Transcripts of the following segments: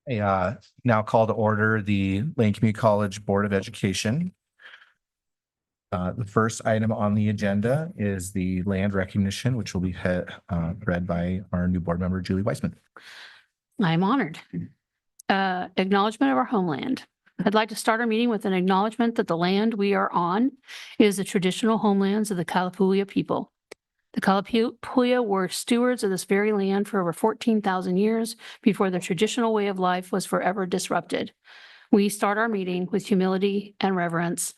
Now call to order the Lane Community College Board of Education. The first item on the agenda is the land recognition, which will be read by our new board member, Julie Weissman. I'm honored. Acknowledgement of our homeland. I'd like to start our meeting with an acknowledgement that the land we are on is the traditional homelands of the Kalapuya people. The Kalapuya were stewards of this very land for over 14,000 years before the traditional way of life was forever disrupted. We start our meeting with humility and reverence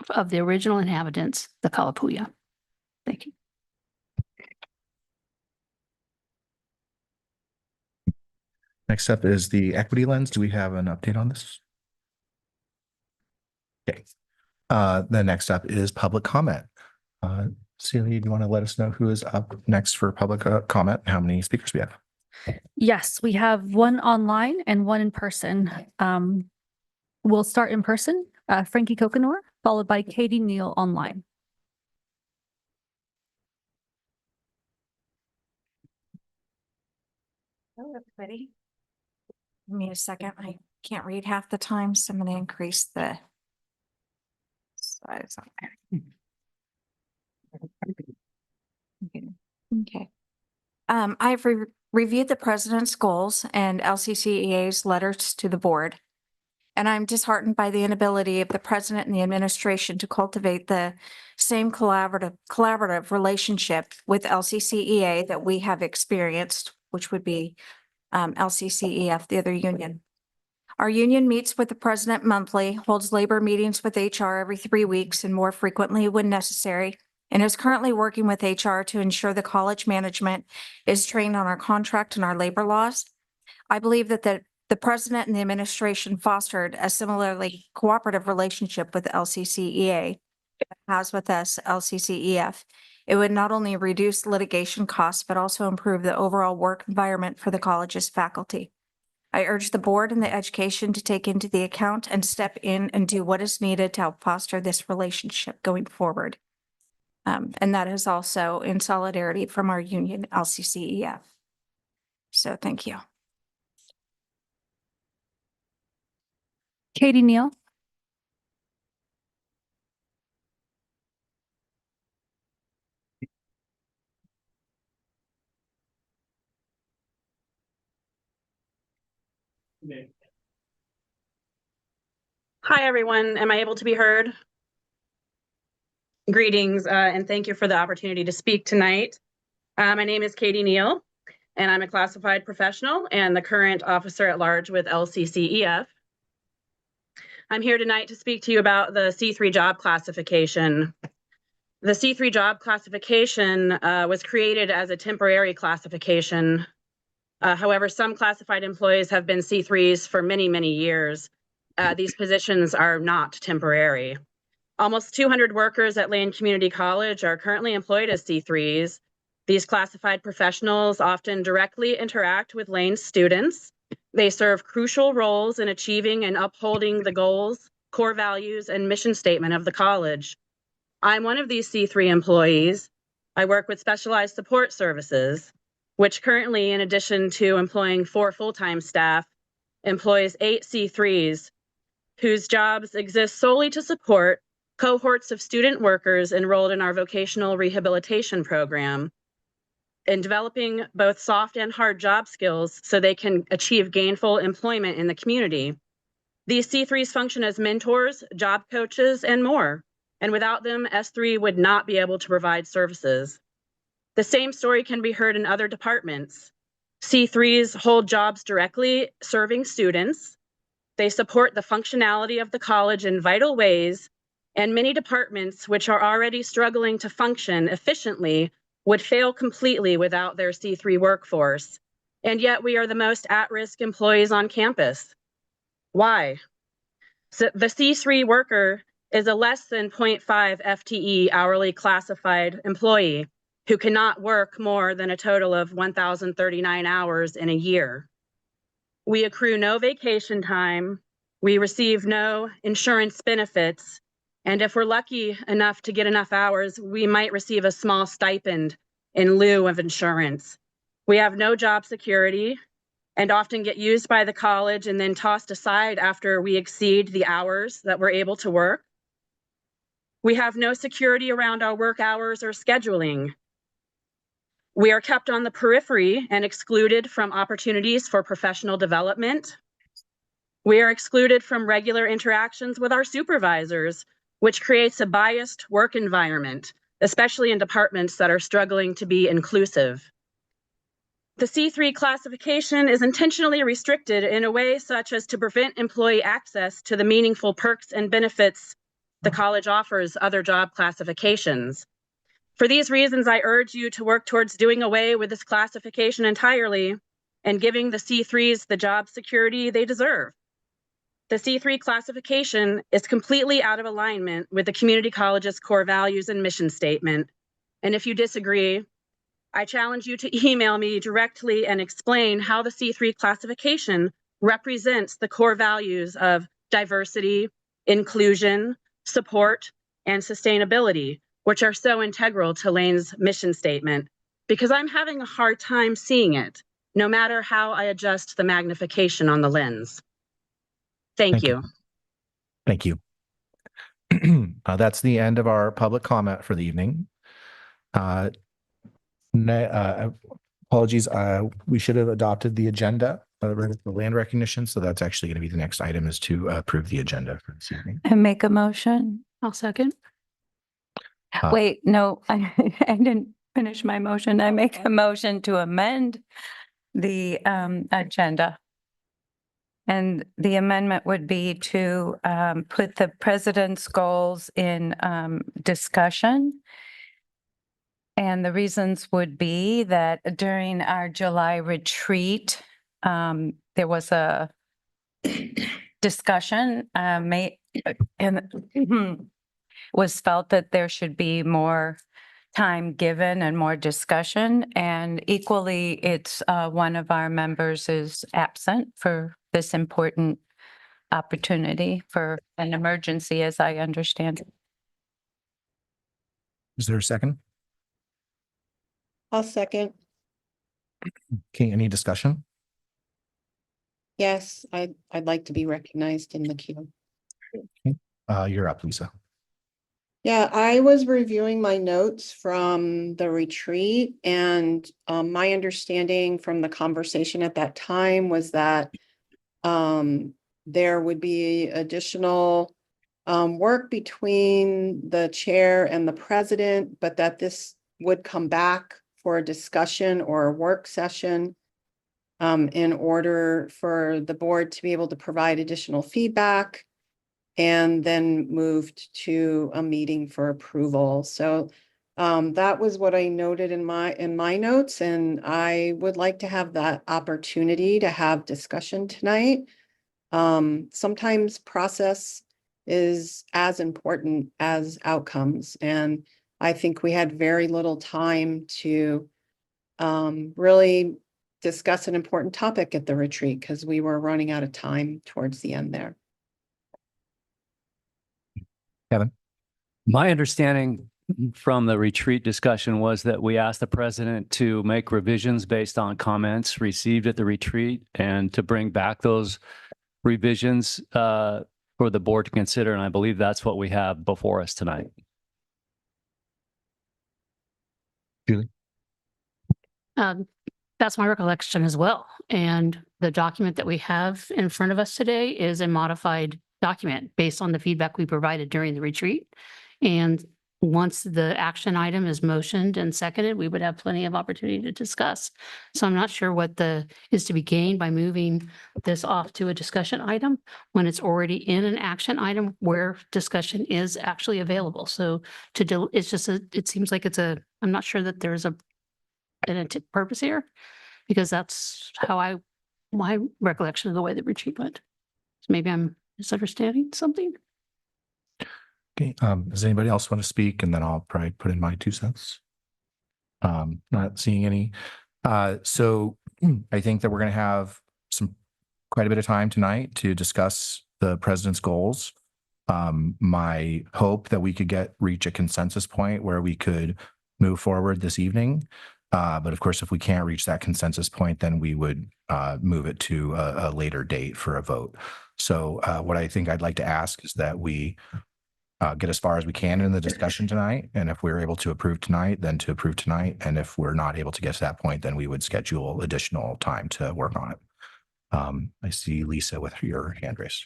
of the original inhabitants, the Kalapuya. Thank you. Next up is the equity lens. Do we have an update on this? Okay. The next up is public comment. Celia, do you want to let us know who is up next for public comment and how many speakers we have? Yes, we have one online and one in person. We'll start in person, Frankie Kokanor, followed by Katie Neal online. Hello, everybody. Give me a second. I can't read half the time, so I'm going to increase the size on there. Okay. I've reviewed the president's goals and LCCEA's letters to the board, and I'm disheartened by the inability of the president and the administration to cultivate the same collaborative relationship with LCCEA that we have experienced, which would be LCCEF, the other union. Our union meets with the president monthly, holds labor meetings with HR every 3 weeks and more frequently when necessary, and is currently working with HR to ensure the college management is trained on our contract and our labor laws. I believe that the president and the administration fostered a similarly cooperative relationship with LCCEA has with us, LCCEF. It would not only reduce litigation costs, but also improve the overall work environment for the college's faculty. I urge the board and the education to take into the account and step in and do what is needed to help foster this relationship going forward. And that is also in solidarity from our union, LCCEF. So thank you. Katie Neal. Hi, everyone. Am I able to be heard? Greetings, and thank you for the opportunity to speak tonight. My name is Katie Neal, and I'm a classified professional and the current officer at large with LCCEF. I'm here tonight to speak to you about the C3 job classification. The C3 job classification was created as a temporary classification. However, some classified employees have been C3s for many, many years. These positions are not temporary. Almost 200 workers at Lane Community College are currently employed as C3s. These classified professionals often directly interact with Lane's students. They serve crucial roles in achieving and upholding the goals, core values, and mission statement of the college. I'm one of these C3 employees. I work with specialized support services, which currently, in addition to employing 4 full-time staff, employs 8 C3s, whose jobs exist solely to support cohorts of student workers enrolled in our vocational rehabilitation program in developing both soft and hard job skills so they can achieve gainful employment in the community. These C3s function as mentors, job coaches, and more. And without them, S3 would not be able to provide services. The same story can be heard in other departments. C3s hold jobs directly serving students. They support the functionality of the college in vital ways, and many departments which are already struggling to function efficiently would fail completely without their C3 workforce. And yet we are the most at-risk employees on campus. Why? So the C3 worker is a less than 0.5 FTE hourly classified employee who cannot work more than a total of 1,039 hours in a year. We accrue no vacation time, we receive no insurance benefits, and if we're lucky enough to get enough hours, we might receive a small stipend in lieu of insurance. We have no job security. and often get used by the college and then tossed aside after we exceed the hours that we're able to work. We have no security around our work hours or scheduling. We are kept on the periphery and excluded from opportunities for professional development. We are excluded from regular interactions with our supervisors, which creates a biased work environment, especially in departments that are struggling to be inclusive. The C3 classification is intentionally restricted in a way such as to prevent employee access to the meaningful perks and benefits the college offers other job classifications. For these reasons, I urge you to work towards doing away with this classification entirely and giving the C3s the job security they deserve. The C3 classification is completely out of alignment with the community college's core values and mission statement. And if you disagree, I challenge you to email me directly and explain how the C3 classification represents the core values of diversity, inclusion, support, and sustainability, which are so integral to Lane's mission statement, because I'm having a hard time seeing it, no matter how I adjust the magnification on the lens. Thank you. Thank you. That's the end of our public comment for the evening. Apologies, we should have adopted the agenda, the land recognition. So that's actually going to be the next item, is to approve the agenda for this evening. And make a motion. I'll second. Wait, no, I didn't finish my motion. I make a motion to amend the agenda. And the amendment would be to put the president's goals in discussion. And the reasons would be that during our July retreat, there was a discussion and was felt that there should be more time given and more discussion. And equally, it's one of our members is absent for this important opportunity for an emergency, as I understand it. Is there a second? I'll second. Okay, any discussion? Yes, I'd like to be recognized in the queue. You're up, Lisa. Yeah, I was reviewing my notes from the retreat, and my understanding from the conversation at that time was that there would be additional work between the chair and the president, but that this would come back for a discussion or a work session in order for the board to be able to provide additional feedback, and then moved to a meeting for approval. So that was what I noted in my notes, and I would like to have that opportunity to have discussion tonight. Sometimes process is as important as outcomes, and I think we had very little time to really discuss an important topic at the retreat because we were running out of time towards the end there. Kevin? My understanding from the retreat discussion was that we asked the president to make revisions based on comments received at the retreat and to bring back those revisions for the board to consider. And I believe that's what we have before us tonight. Julie? That's my recollection as well. And the document that we have in front of us today is a modified document based on the feedback we provided during the retreat. And once the action item is motioned and seconded, we would have plenty of opportunity to discuss. So I'm not sure what is to be gained by moving this off to a discussion item when it's already in an action item where discussion is actually available. So it's just it seems like I'm not sure that there's an purpose here, because that's how my recollection of the way the retreat went. So maybe I'm misunderstanding something. Okay, does anybody else want to speak? And then I'll probably put in my 2 cents. Not seeing any. So I think that we're going to have quite a bit of time tonight to discuss the president's goals. My hope that we could reach a consensus point where we could move forward this evening But of course, if we can't reach that consensus point, then we would move it to a later date for a vote. So what I think I'd like to ask is that we get as far as we can in the discussion tonight. And if we're able to approve tonight, then to approve tonight. And if we're not able to get to that point, then we would schedule additional time to work on it. I see Lisa with your hand raised.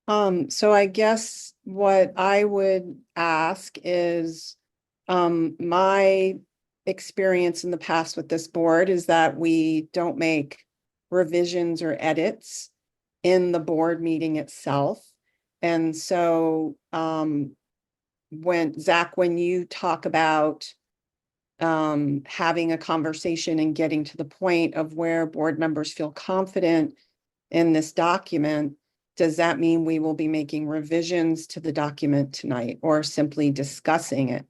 So I guess what I would ask is, my experience in the past with this board is that we don't make revisions or edits in the board meeting itself. And so, when Zach, when you talk about having a conversation and getting to the point of where board members feel confident in this document, does that mean we will be making revisions to the document tonight or simply discussing it?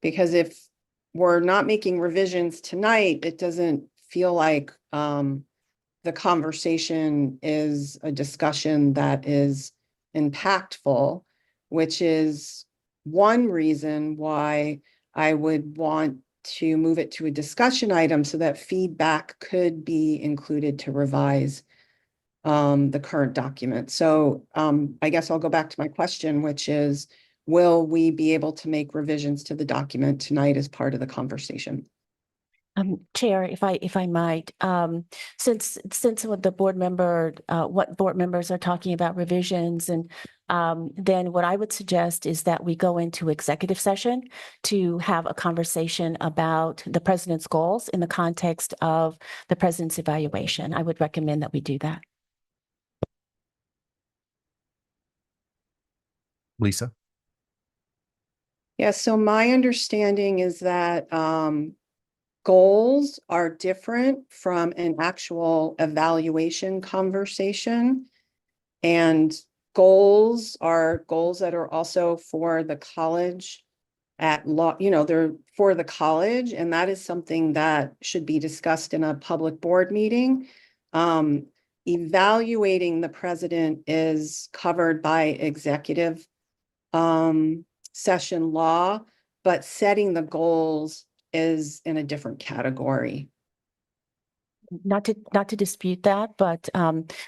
Because if we're not making revisions tonight, it doesn't feel like the conversation is a discussion that is impactful, which is one reason why I would want to move it to a discussion item so that feedback could be included to revise the current document. So I guess I'll go back to my question, which is, will we be able to make revisions to the document tonight as part of the conversation? Chair, if I might, since what the board member, what board members are talking about revisions, and then what I would suggest is that we go into executive session to have a conversation about the president's goals in the context of the president's evaluation. I would recommend that we do that. Lisa? Yeah, so my understanding is that goals are different from an actual evaluation conversation. And goals are goals that are also for the college at law, they're for the college, and that is something that should be discussed in a public board meeting. Evaluating the president is covered by executive session law, but setting the goals is in a different category. Not to dispute that, but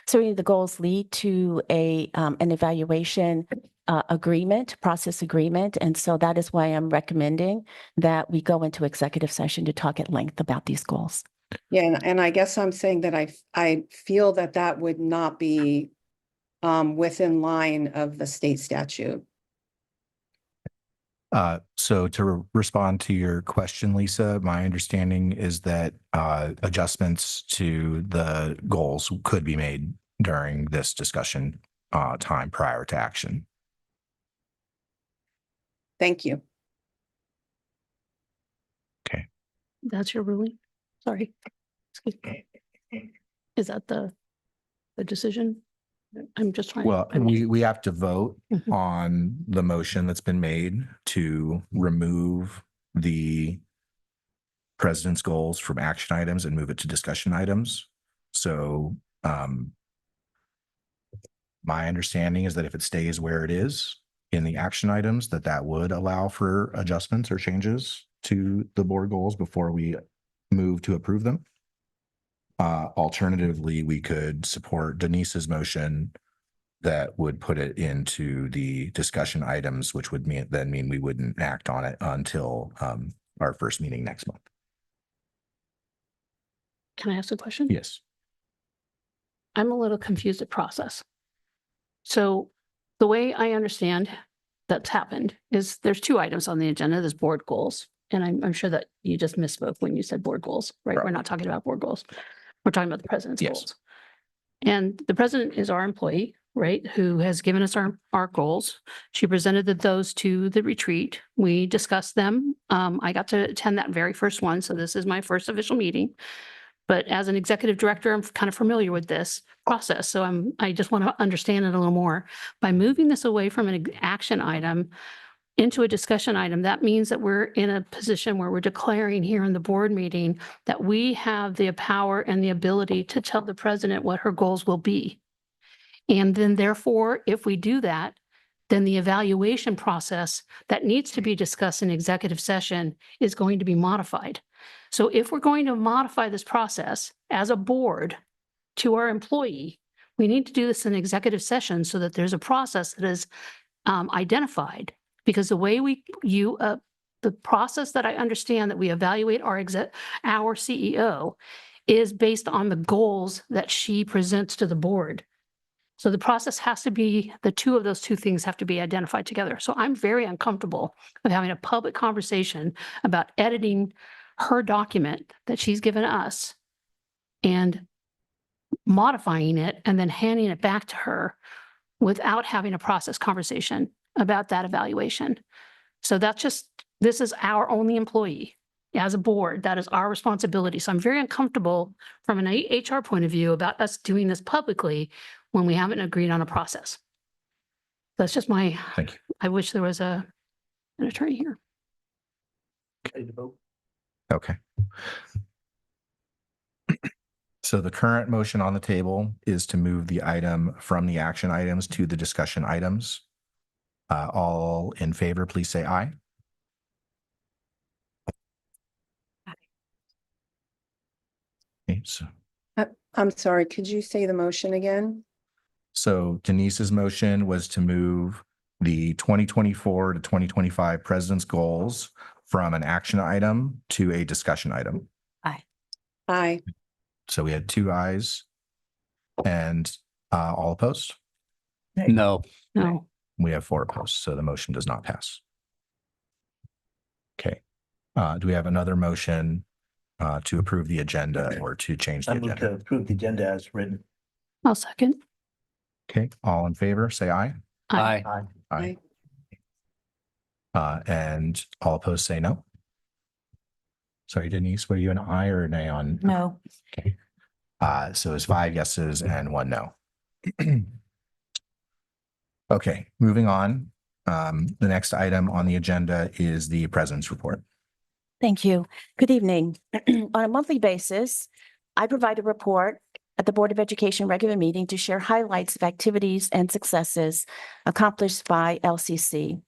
certainly the goals lead to an evaluation process agreement. And so that is why I'm recommending that we go into executive session to talk at length about these goals. Yeah, and I guess I'm saying that I feel that would not be within line of the state statute. So to respond to your question, Lisa, my understanding is that adjustments to the goals could be made during this discussion time prior to action. Thank you. That's your ruling? Sorry. Excuse me. Is that the decision? I'm just trying. Well, we have to vote Mhm. on the motion that's been made to remove the president's goals from action items and move it to discussion items. So my understanding is that if it stays where it is in the action items, that would allow for adjustments or changes to the board goals before we move to approve them. Alternatively, we could support Denise's motion that would put it into the discussion items, which would mean we wouldn't act on it until our first meeting next month. Can I ask a question? Yes. I'm a little confused at process. So the way I understand that's happened is there's two items on the agenda, there's board goals. And I'm sure that you just misspoke when you said board goals, right? Right. We're not talking about board goals. We're talking about the president's Yes. goals. And the president is our employee, right, who has given us our goals. She presented those to the retreat. We discussed them. I got to attend that very first one, so this is my first official meeting. But as an executive director, I'm kind of familiar with this process, so I just want to understand it a little more. By moving this away from an action item into a discussion item, that means that we're in a position where we're declaring here in the board meeting that we have the power and the ability to tell the president what her goals will be. And then therefore, if we do that, then the evaluation process that needs to be discussed in executive session is going to be modified. So if we're going to modify this process as a board to our employee, we need to do this in executive session so that there's a process that is identified. Because the way the process that I understand that we evaluate our CEO is based on the goals that she presents to the board. So the process has to be, the two of those two things have to be identified together. So I'm very uncomfortable with having a public conversation about editing her document that she's given us and modifying it and then handing it back to her without having a process conversation about that evaluation. So this is our only employee. As a board, that is our responsibility. So I'm very uncomfortable from an HR point of view about us doing this publicly when we haven't agreed on a process. That's just my, Thank you. I wish there was an attorney here. Okay. So the current motion on the table is to move the item from the action items to the discussion items. All in favor, please say aye. Okay, I'm sorry, could you say the motion again? so Denise's motion was to move the 2024 to 2025 President's Goals from an action item to a discussion item. Aye. So we had 2 ayes and all opposed. No. No, We have 4 opposed, so the motion does not pass. Okay. Do we have another motion to approve the agenda or to change the I move to agenda? approve the agenda as written. I'll second. Okay, all in favor, say aye. Aye. Aye. And all opposed, say no. Sorry, Denise, were you an aye or a nay on? No. Okay. So it's 5 yeses and 1 no. Okay, moving on. The next item on the agenda is the president's report. Thank you. Good evening. On a monthly basis, I provide a report at the Board of Education regular meeting to share highlights of activities and successes accomplished by LCC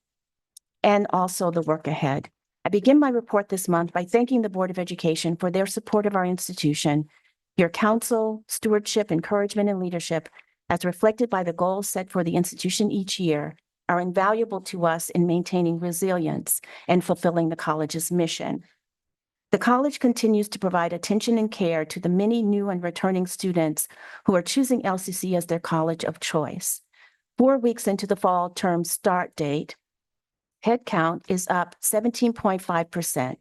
and also the work ahead. I begin my report this month by thanking the Board of Education for their support of our institution. Your counsel, stewardship, encouragement, and leadership, as reflected by the goals set for the institution each year, are invaluable to us in maintaining resilience and fulfilling the college's mission. The college continues to provide attention and care to the many new and returning students who are choosing LCC as their college of choice. 4 weeks into the fall term start date, headcount is up 17.5%.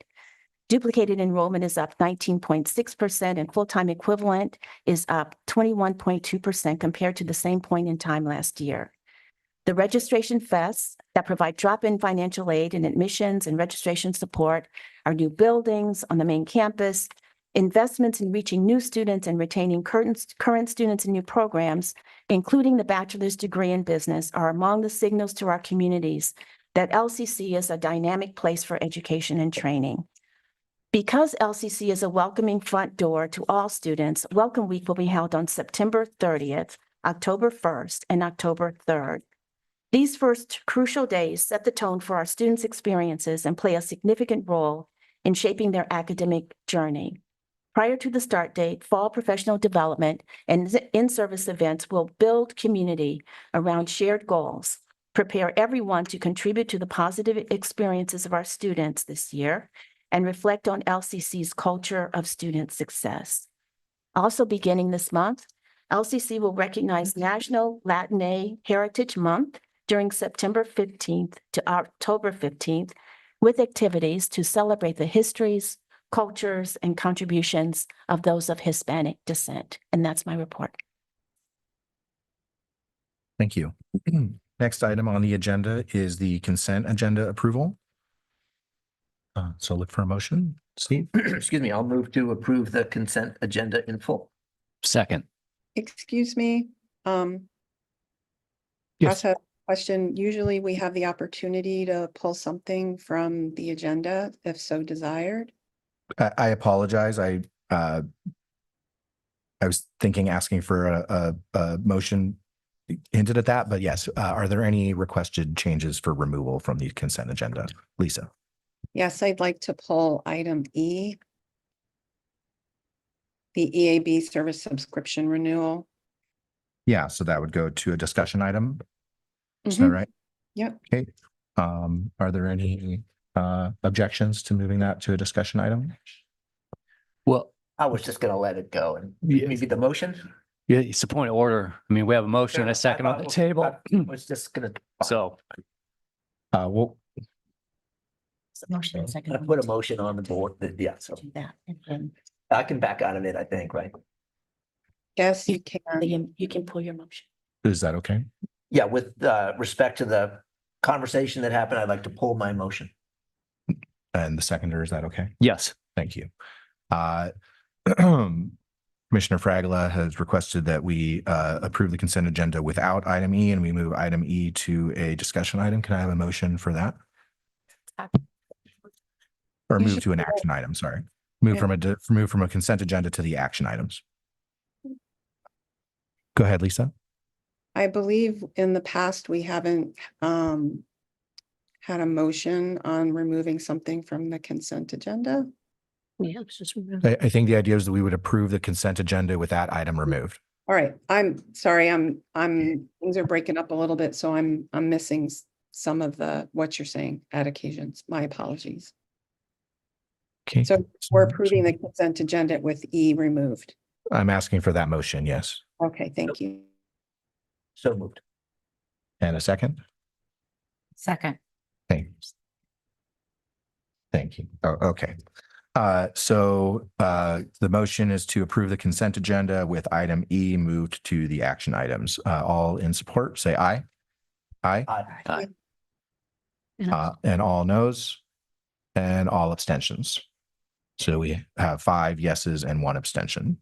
Duplicated enrollment is up 19.6%, and full-time equivalent is up 21.2% compared to the same point in time last year. The registration fests that provide drop-in financial aid and admissions and registration support, our new buildings on the main campus, investments in reaching new students and retaining current students in new programs, including the bachelor's degree in business, are among the signals to our communities that LCC is a dynamic place for education and training. Because LCC is a welcoming front door to all students, Welcome Week will be held on September 30th, October 1st, and October 3rd. These first crucial days set the tone for our students' experiences and play a significant role in shaping their academic journey. Prior to the start date, fall professional development and in-service events will build community around shared goals, prepare everyone to contribute to the positive experiences of our students this year, and reflect on LCC's culture of student success. Also beginning this month, LCC will recognize National Latinx Heritage Month during September 15th to October 15th with activities to celebrate the histories, cultures, and contributions of those of Hispanic descent. And that's my report. Thank you. Next item on the agenda is the consent agenda approval. So look for a motion. Steve? Excuse me, I'll move to approve the consent agenda in full. Second. Excuse me, Yes. That's a question. Usually we have the opportunity to pull something from the agenda if so desired. I apologize. I was asking for a motion hinted at that, but yes, are there any requested changes for removal from the consent agenda? Lisa? Yes, I'd like to pull item E. The EAB service subscription renewal. Yeah, so that would go to a discussion item. Is that Mhm. right? Yep. Okay. Are there any objections to moving that to a discussion item? Well, I was just gonna let it go and Yeah. maybe the motion. yeah, it's a point of order. I mean, we have a motion and a second on the table. I was just gonna. So Well, Motion and second. I put a motion on the board that, yeah, so Do that, and then I can back out of it, I think, right? Yes, you you can pull your motion. is that okay? Yeah, with respect to the conversation that happened, I'd like to pull my motion. And the seconder, is that okay? yes, Thank you. Commissioner Fragala has requested that we approve the consent agenda without item E and we move item E to a discussion item. Can I have a motion for that? Or You move should to an do it. action item, sorry. Move from a consent agenda to the action items. Go ahead, Lisa. I believe in the past, we haven't had a motion on removing something from the consent agenda. Yeah, let's just remove. I think the idea is that we would approve the consent agenda with that item removed. All right, I'm sorry, things are breaking up a little bit, so I'm missing some of what you're saying at occasions. My apologies. Okay. So we're approving the consent agenda with E removed. I'm asking for that motion, yes. Okay, thank you. So moved. And a second? Second. Thanks. Thank you. Oh, okay. So the motion is to approve the consent agenda with item E moved to the action items. All in support, say aye. Aye. Aye. And all noes and all abstentions. So we have 5 yeses and 1 abstention.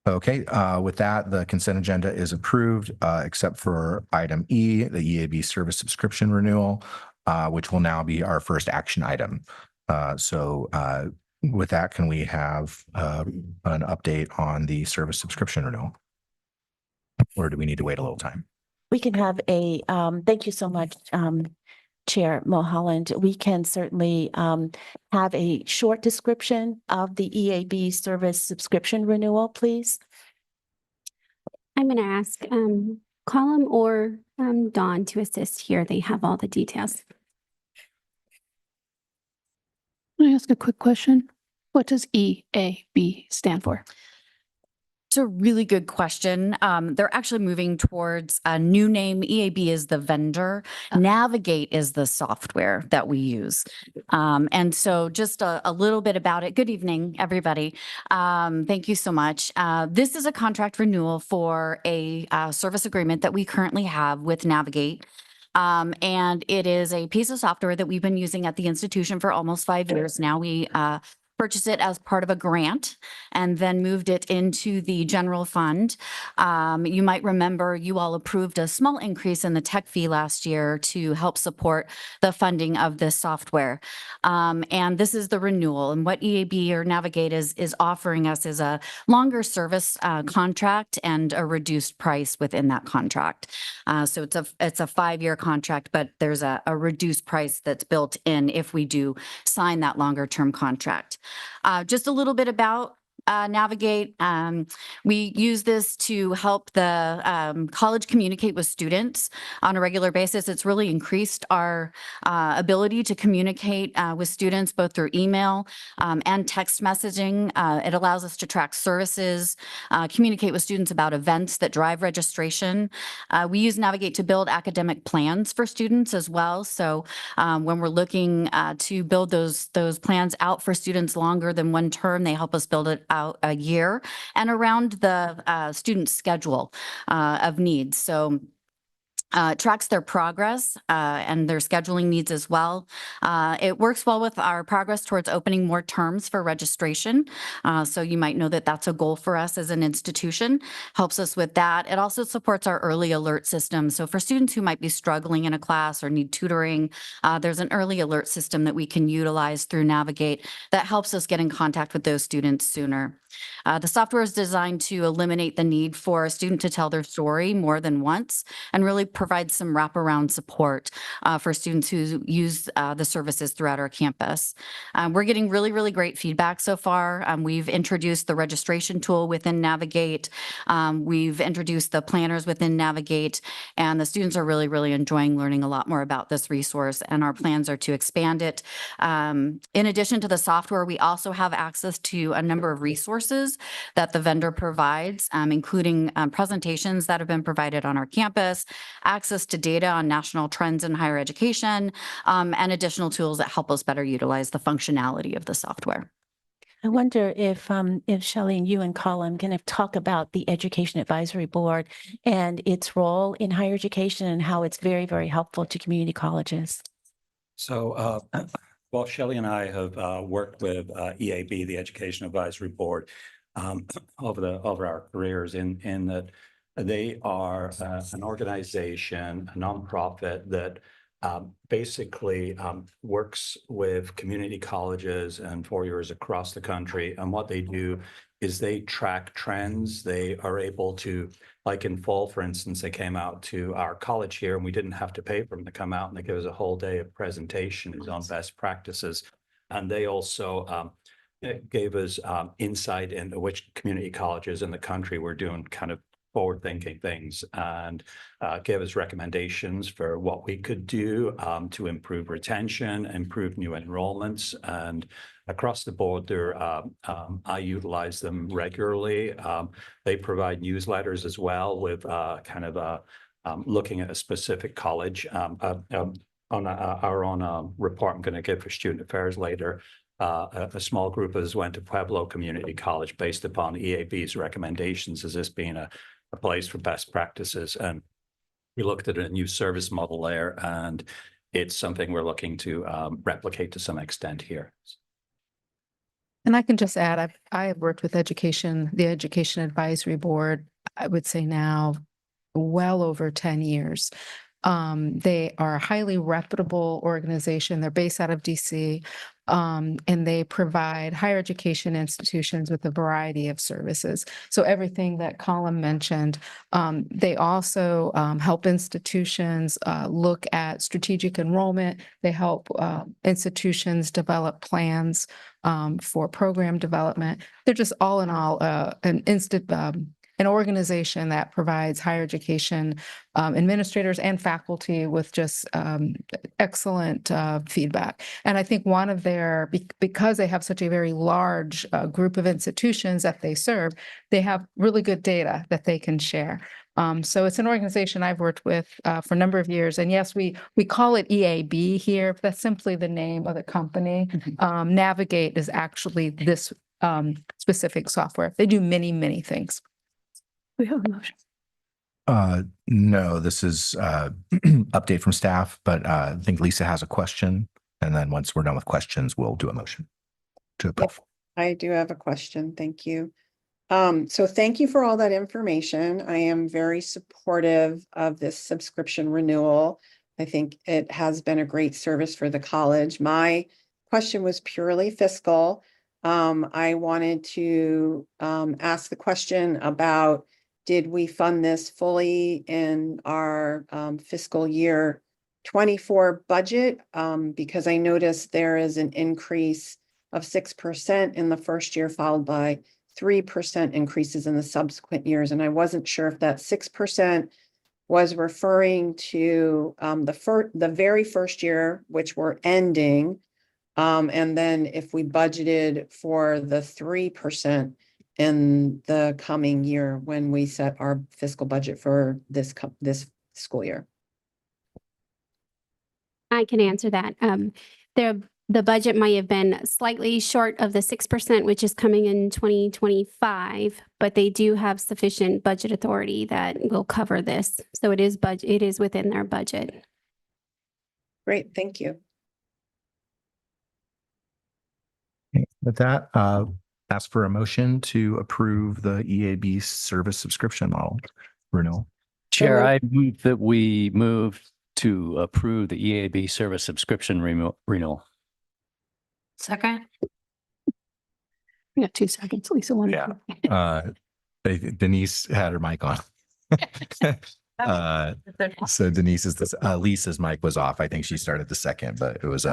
Okay, with that, the consent agenda is approved, except for item E, the EAB service subscription renewal, which will now be our first action item. So with that, can we have an update on the service subscription renewal? Or do we need to wait a little time? We can have thank you so much, Chair Mulholland. We can certainly have a short description of the EAB service subscription renewal, please. I'm going to ask Colum or Dawn to assist here. They have all the details. Can I ask a quick question? What does EAB stand for? It's a really good question. They're actually moving towards a new name. EAB is the vendor. Navigate is the software that we use. And so just a little bit about it. Good evening, everybody. Thank you so much. This is a contract renewal for a service agreement that we currently have with Navigate. And it is a piece of software that we've been using at the institution for almost 5 years now. We purchased it as part of a grant and then moved it into the general fund. You might remember you all approved a small increase in the tech fee last year to help support the funding of this software. And this is the renewal. And what EAB or Navigate is offering us is a longer service contract and a reduced price within that contract. So it's a 5-year contract, but there's a reduced price that's built in if we do sign that longer term contract. Just a little bit about Navigate. We use this to help the college communicate with students on a regular basis. It's really increased our ability to communicate with students both through email and text messaging. It allows us to track services, communicate with students about events that drive registration. We use Navigate to build academic plans for students as well. So when we're looking to build those plans out for students longer than one term, they help us build it out a year and around the student schedule of needs. So tracks their progress and their scheduling needs as well. It works well with our progress towards opening more terms for registration. So you might know that that's a goal for us as an institution, helps us with that. It also supports our early alert system. So for students who might be struggling in a class or need tutoring, there's an early alert system that we can utilize through Navigate that helps us get in contact with those students sooner. The software is designed to eliminate the need for a student to tell their story more than once and really provide some wraparound support for students who use the services throughout our campus. We're getting really, really great feedback so far. We've introduced the registration tool within Navigate. We've introduced the planners within Navigate, and the students are really, really enjoying learning a lot more about this resource, and our plans are to expand it. In addition to the software, we also have access to a number of resources that the vendor provides, including presentations that have been provided on our campus, access to data on national trends in higher education, and additional tools that help us better utilize the functionality of the software. I wonder if Shelley and you and Colin can talk about the Education Advisory Board and its role in higher education and how it's very, very helpful to community colleges. So, well, Shelley and I have worked with EAB, the Education Advisory Board, over our careers in that they are an organization, a nonprofit that basically works with community colleges and four-years across the country. And what they do is they track trends. They are able to, like in fall, for instance, they came out to our college here and we didn't have to pay for them to come out, and they gave us a whole day of presentations on best practices. And they also gave us insight into which community colleges in the country were doing kind of forward-thinking things, and gave us recommendations for what we could do to improve retention, improve new enrollments, and across the board there, I utilize them regularly. They provide newsletters as well with looking at a specific college. On our own report I'm going to give for student affairs later, a small group of us went to Pueblo Community College based upon EAB's recommendations as this being a place for best practices. And we looked at a new service model there, and it's something we're looking to replicate to some extent here. And I can just add, I have worked with the Education Advisory Board, I would say now well over 10 years. They are a highly reputable organization. They're based out of DC, and they provide higher education institutions with a variety of services. So everything that Colin mentioned, they also help institutions look at strategic enrollment. They help institutions develop plans for program development. They're just all in all an organization that provides higher education administrators and faculty with just excellent feedback. And I think one of because they have such a very large group of institutions that they serve, they have really good data that they can share. So it's an organization I've worked with for a number of years. And yes, we call it EAB here, but that's simply the name of the company. Navigate is actually this specific software. They do many, many things. We have a motion. No, this is update from staff, but I think Lisa has a question. And then once we're done with questions, we'll do a motion to approve. I do have a question. Thank you. So thank you for all that information. I am very supportive of this subscription renewal. I think it has been a great service for the college. My question was purely fiscal. I wanted to ask the question about, did we fund this fully in our fiscal year 24 budget? Because I noticed there is an increase of 6% in the first year, followed by 3% increases in the subsequent years. And I wasn't sure if that 6% was referring to the very first year, which we're ending. And then if we budgeted for the 3% in the coming year when we set our fiscal budget for this school year. I can answer that. the budget might have been slightly short of the 6%, which is coming in 2025, but they do have sufficient budget authority that will cover this. So it is within their budget. Great, thank you. Okay, with that, ask for a motion to approve the EAB service subscription model renewal. Chair, I move that we move to approve the EAB service subscription renewal. Second. We got 2 seconds. Lisa wanted. Yeah. Denise had her mic on. So Denise is this, Lisa's mic was off. I think she started the second, but it was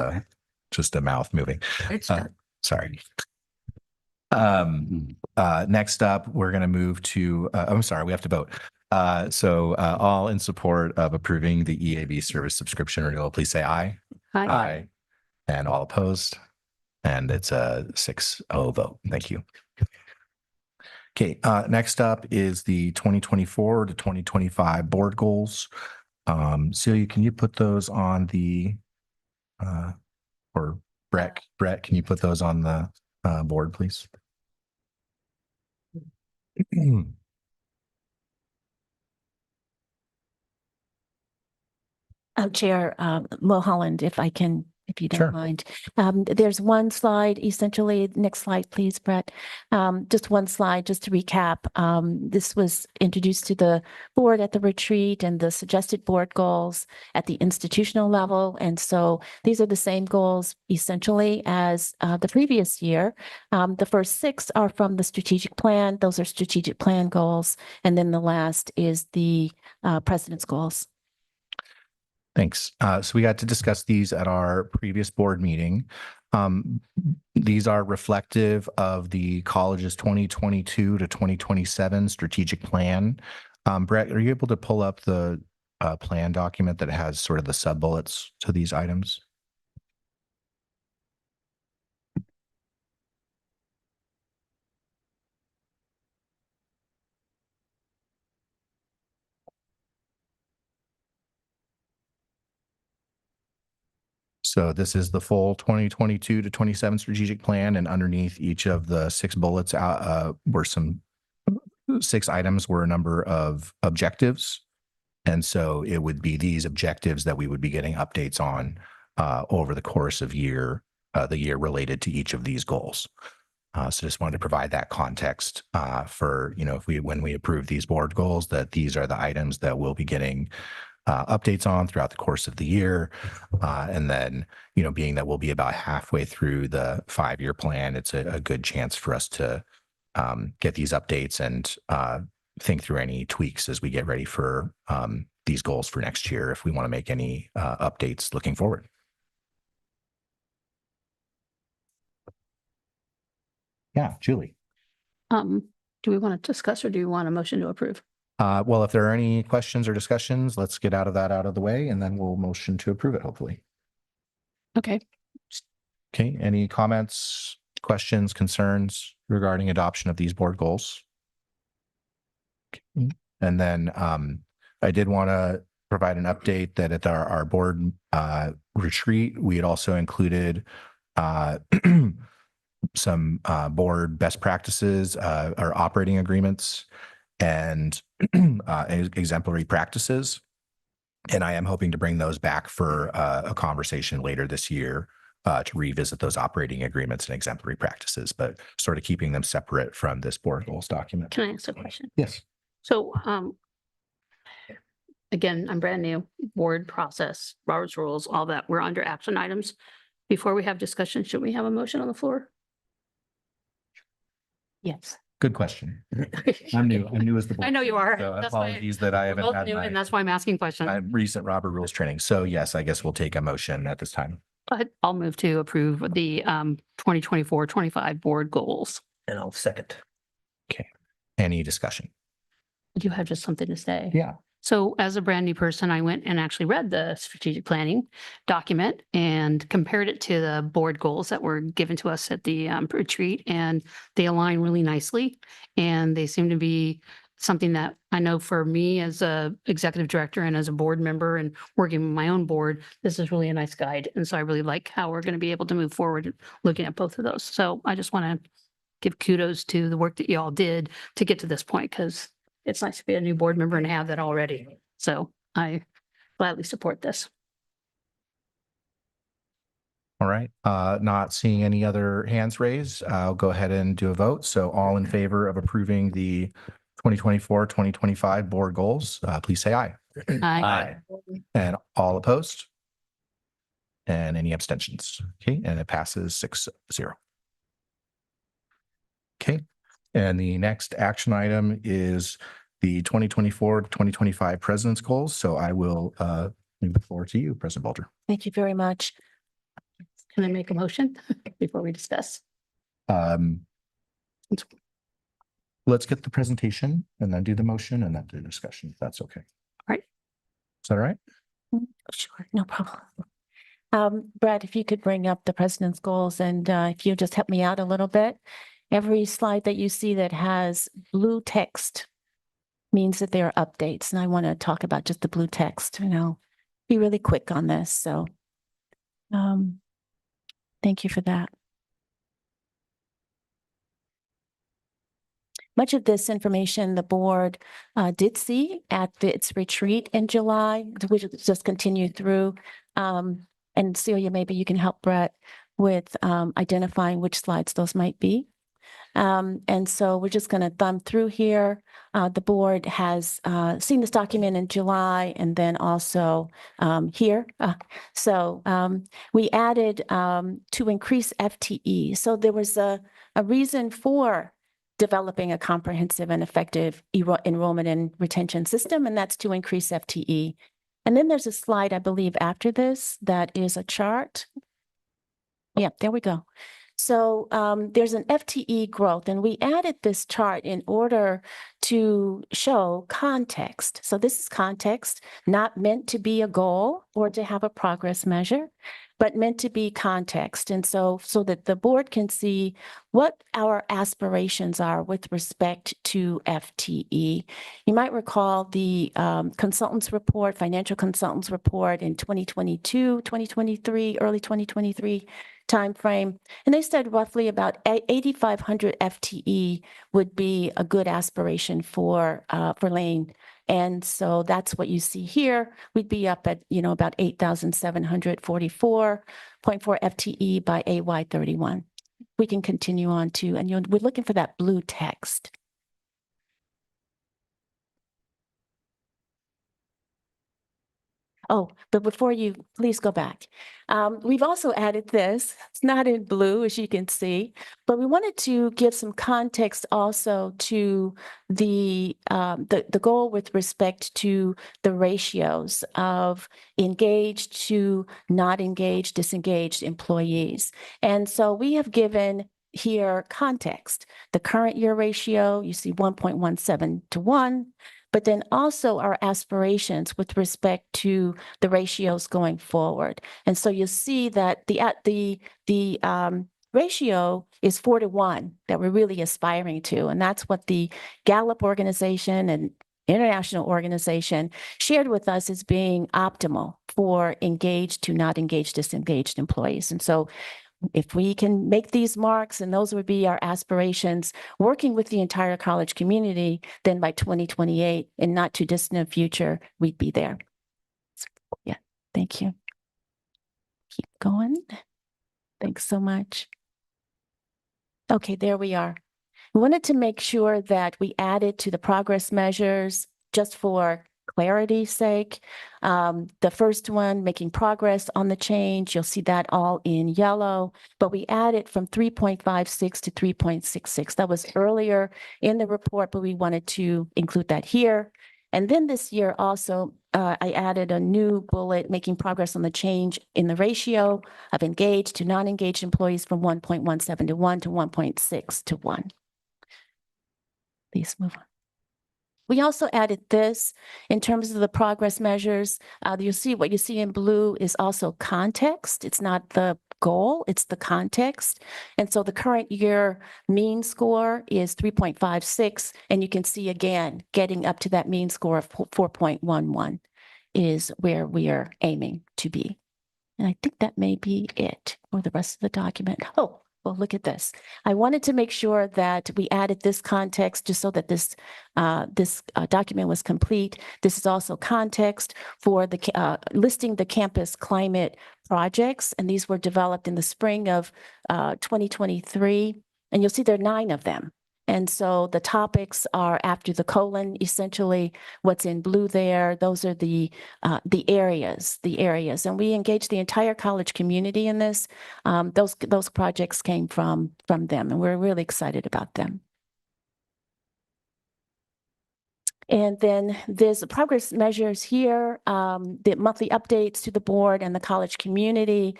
just a mouth moving. Sorry. Next up, we're going to move to, I'm sorry, we have to vote. So all in support of approving the EAB service subscription renewal, please say aye. Aye. And all opposed? And it's a 6-0 vote. Thank you. Okay, next up is the 2024 to 2025 board goals. Celia, can you put those on the, or Brett, can you put those on the board, please? Chair Mulholland, if you Sure. don't mind. There's one slide, essentially, next slide, please, Brett. Just one slide, just to recap. This was introduced to the board at the retreat and the suggested board goals at the institutional level. And so these are the same goals essentially as the previous year. The first 6 are from the strategic plan. Those are strategic plan goals. And then the last is the president's goals. Thanks. So we got to discuss these at our previous board meeting. These are reflective of the college's 2022 to 2027 strategic plan. Brett, are you able to pull up the plan document that has sort of the sub bullets to these items? So this is the full 2022 to 27 strategic plan, and underneath each of the 6 bullets were 6 items were a number of objectives. And so it would be these objectives that we would be getting updates on over the course of the year related to each of these goals. So just wanted to provide that context for, when we approve these board goals, that these are the items that we'll be getting updates on throughout the course of the year. And then, being that we'll be about halfway through the 5-year plan, it's a good chance for us to get these updates and think through any tweaks as we get ready for these goals for next year, if we want to make any updates looking forward. Yeah, Julie. Do we want to discuss or do you want a motion to approve? Well, if there are any questions or discussions, let's get out of the way, and then we'll motion to approve it, hopefully. Okay. Okay, any comments, questions, concerns regarding adoption of these board goals? Okay. And then I did want to provide an update that at our board retreat, we had also included some board best practices or operating agreements and exemplary practices. And I am hoping to bring those back for a conversation later this year to revisit those operating agreements and exemplary practices, but sort of keeping them separate from this board goals document. Can I ask a question? Yes. So, again, I'm brand new, board process, Robert's rules, all that. We're under action items. Before we have discussion, should we have a motion on the floor? Yes. Good question. I'm new as the board. I know you are. So That's why apologies that I we're haven't both had new, and my that's why I'm asking questions. recent Robert Rules training. So yes, I guess we'll take a motion at this time. But I'll move to approve the 2024-25 board goals. And I'll second. Okay. Any discussion? You have just something to say? Yeah. So as a brand new person, I went and actually read the strategic planning document and compared it to the board goals that were given to us at the retreat, and they align really nicely. And they seem to be something that I know for me as a executive director and as a board member and working with my own board, this is really a nice guide. And so I really like how we're going to be able to move forward looking at both of those. So I just want to give kudos to the work that you all did to get to this point, because it's nice to be a new board member and have that already. So I gladly support this. All right, not seeing any other hands raised, I'll go ahead and do a vote. So all in favor of approving the 2024-2025 board goals, please say aye. Aye. And all opposed? And any abstentions? Okay, and it passes 6-0. Okay, and the next action item is the 2024-2025 President's Goals. So I will move the floor to you, President Bolger. Thank you very much. Can I make a motion before we discuss? Let's get the presentation and then do the motion and then do the discussion, if that's okay. Right. Is that all right? Sure, no problem. Brad, if you could bring up the president's goals and if you just help me out a little bit. Every slide that you see that has blue text means that there are updates. And I want to talk about just the blue text, be really quick on this. So thank you for that. Much of this information the board did see at its retreat in July, which will just continue through. And Celia, maybe you can help Brett with identifying which slides those might be. And so we're just going to thumb through here. The board has seen this document in July and then also here. So we added to increase FTE. So there was a reason for developing a comprehensive and effective enrollment and retention system, and that's to increase FTE. And then there's a slide, I believe, after this that is a chart. Yeah, there we go. So there's an FTE growth, and we added this chart in order to show context. So this is context, not meant to be a goal or to have a progress measure, but meant to be context. And so that the board can see what our aspirations are with respect to FTE. You might recall the consultants report, financial consultants report in 2022, 2023, early 2023 timeframe. And they said roughly about 8,500 FTE would be a good aspiration for Lane. And so that's what you see here. We'd be up at, about 8,744.4 FTE by AY 31. We can continue on to, and we're looking for that blue text. Oh, but before you, please go back. We've also added this. It's not in blue, as you can see, but we wanted to give some context also to the goal with respect to the ratios of engaged to not engaged, disengaged employees. And so we have given here context. The current year ratio, you see 1.17 to 1. But then also our aspirations with respect to the ratios going forward. And so you'll see that the ratio is 4 to 1 that we're really aspiring to. And that's what the Gallup organization and international organization shared with us as being optimal for engaged to not engaged, disengaged employees. And so if we can make these marks, and those would be our aspirations, working with the entire college community, then by 2028, in not too distant future, we'd be there. Yeah, thank you. Keep going. Thanks so much. Okay, there we are. We wanted to make sure that we added to the progress measures just for clarity's sake. The first one, making progress on the change, you'll see that all in yellow, but we added from 3.56 to 3.66. That was earlier in the report, but we wanted to include that here. And then this year also, I added a new bullet, making progress on the change in the ratio of engaged to non-engaged employees from 1.17 to 1 to 1.6 to 1. Please move on. We also added this in terms of the progress measures. You'll see what you see in blue is also context. It's not the goal, it's the context. And so the current year mean score is 3.56, and you can see again, getting up to that mean score of 4.11 is where we are aiming to be. And I think that may be it for the rest of the document. Oh, well, look at this. I wanted to make sure that we added this context just so that this document was complete. This is also context for the listing the campus climate projects, and these were developed in the spring of 2023. And you'll see there are 9 of them. And so the topics are after the colon, essentially what's in blue there. Those are the areas. And we engage the entire college community in this. Those projects came from them, and we're really excited about them. And then there's the progress measures here, the monthly updates to the board and the college community,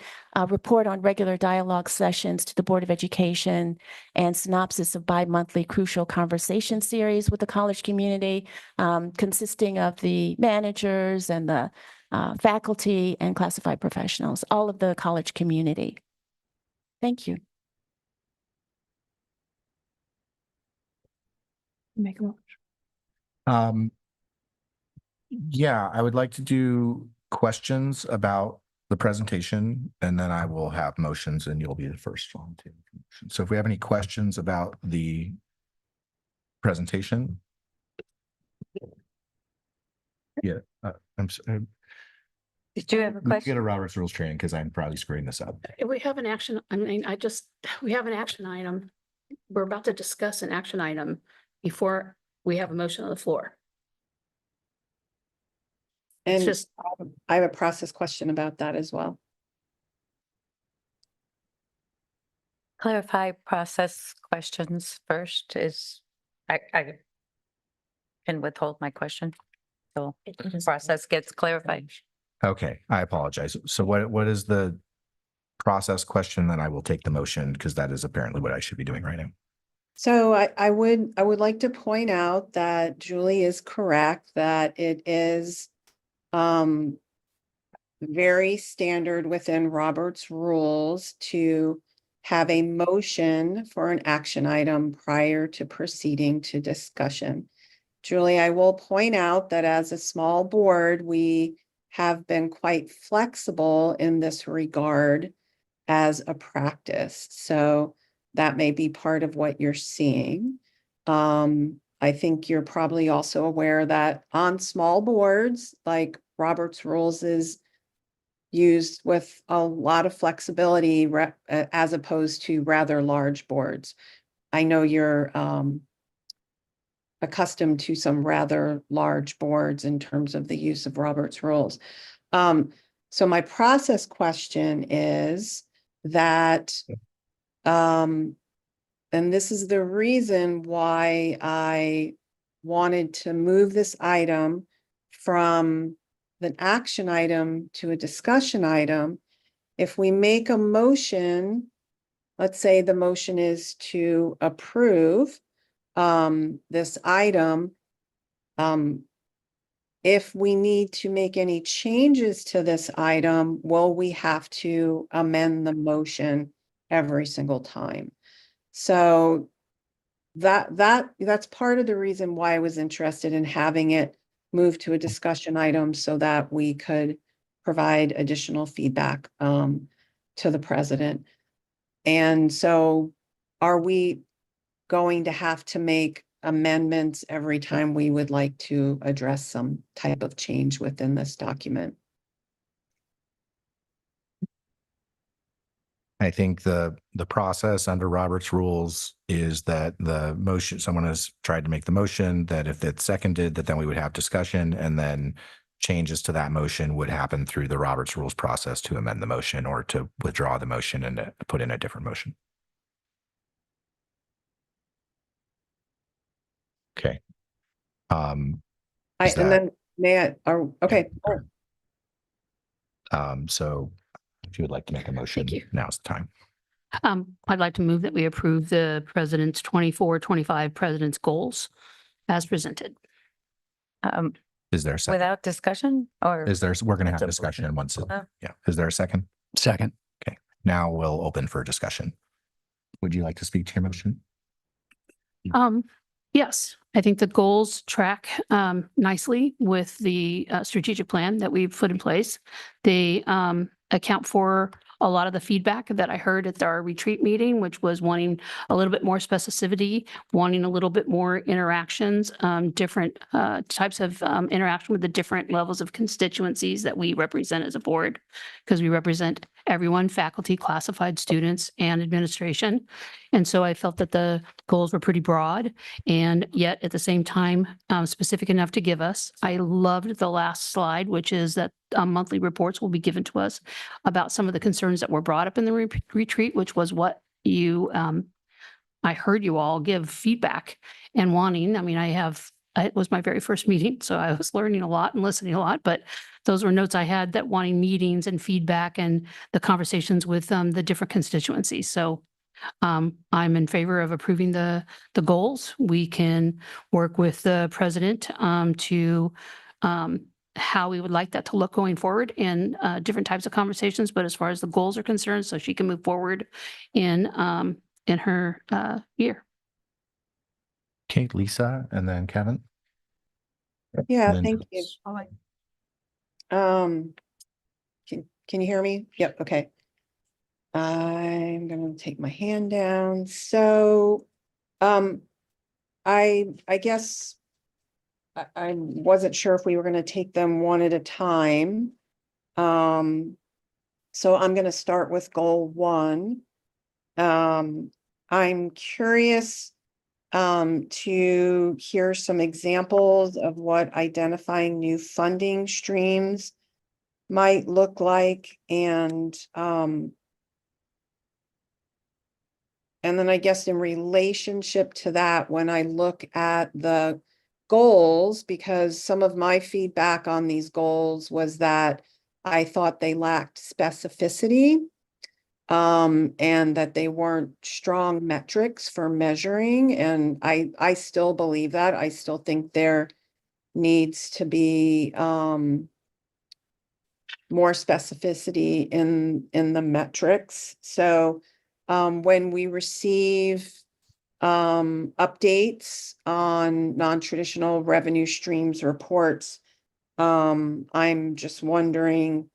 report on regular dialogue sessions to the Board of Education, and synopsis of bi-monthly crucial conversation series with the college community, consisting of the managers and the faculty and classified professionals, all of the college community. Thank you. Make a motion. Yeah, I would like to do questions about the presentation, and then I will have motions and you'll be the first one to. So if we have any questions about the presentation. Yeah, I'm sorry. Did you have a Let me question? get a Robert's Rules training because I'm probably screwing this up. We have an action, we have an action item. We're about to discuss an action item before we have a motion on the floor. It's And just, I have a process question about that as well. Clarify process questions first is, I can withhold my question. So process gets clarified. Okay, I apologize. So what is the process question? Then I will take the motion because that is apparently what I should be doing right now. So I would like to point out that Julie is correct, that it is very standard within Robert's rules to have a motion for an action item prior to proceeding to discussion. Julie, I will point out that as a small board, we have been quite flexible in this regard as a practice. So that may be part of what you're seeing. I think you're probably also aware that on small boards, like Robert's Rules is used with a lot of flexibility as opposed to rather large boards. I know you're accustomed to some rather large boards in terms of the use of Robert's Rules. So my process question is that, and this is the reason why I wanted to move this item from an action item to a discussion item. If we make a motion, let's say the motion is to approve this item. If we need to make any changes to this item, will we have to amend the motion every single time? So that's part of the reason why I was interested in having it move to a discussion item so that we could provide additional feedback to the president. And so are we going to have to make amendments every time we would like to address some type of change within this document? I think the process under Robert's Rules is that the motion, someone has tried to make the motion, that if it's seconded, that then we would have discussion, and then changes to that motion would happen through the Robert's Rules process to amend the motion or to withdraw the motion and to put in a different motion. Okay. Is And that- then may I, okay. So if you would like to make a motion, now's the time. I'd like to move that we approve the president's 24-25 president's goals as presented. Is there a second? Without discussion or? We're going to have discussion in one second. Yeah. Is there a second? Second. Okay. Now we'll open for discussion. Would you like to speak to your motion? Yes, I think the goals track nicely with the strategic plan that we've put in place. They account for a lot of the feedback that I heard at our retreat meeting, which was wanting a little bit more specificity, wanting a little bit more interactions, different types of interaction with the different levels of constituencies that we represent as a board, because we represent everyone, faculty, classified students, and administration. And so I felt that the goals were pretty broad and yet at the same time specific enough to give us. I loved the last slide, which is that monthly reports will be given to us about some of the concerns that were brought up in the retreat, which was what you, I heard you all give feedback and wanting. I mean, it was my very first meeting, so I was learning a lot and listening a lot, but those were notes I had that wanting meetings and feedback and the conversations with the different constituencies. So I'm in favor of approving the goals. We can work with the president to how we would like that to look going forward in different types of conversations. But as far as the goals are concerned, so she can move forward in her year. Okay, Lisa, and then Kevin. Yeah, And then thank you. Can you hear me? Yep, okay. I'm gonna take my hand down. So, I guess I wasn't sure if we were gonna take them one at a time. So I'm gonna start with goal 1. I'm curious to hear some examples of what identifying new funding streams might look like, and then I guess in relationship to that, when I look at the goals, because some of my feedback on these goals was that I thought they lacked specificity, and that they weren't strong metrics for measuring. And I still believe that. I still think there needs to be more specificity in the metrics. So when we receive updates on non-traditional revenue streams reports, I'm just wondering,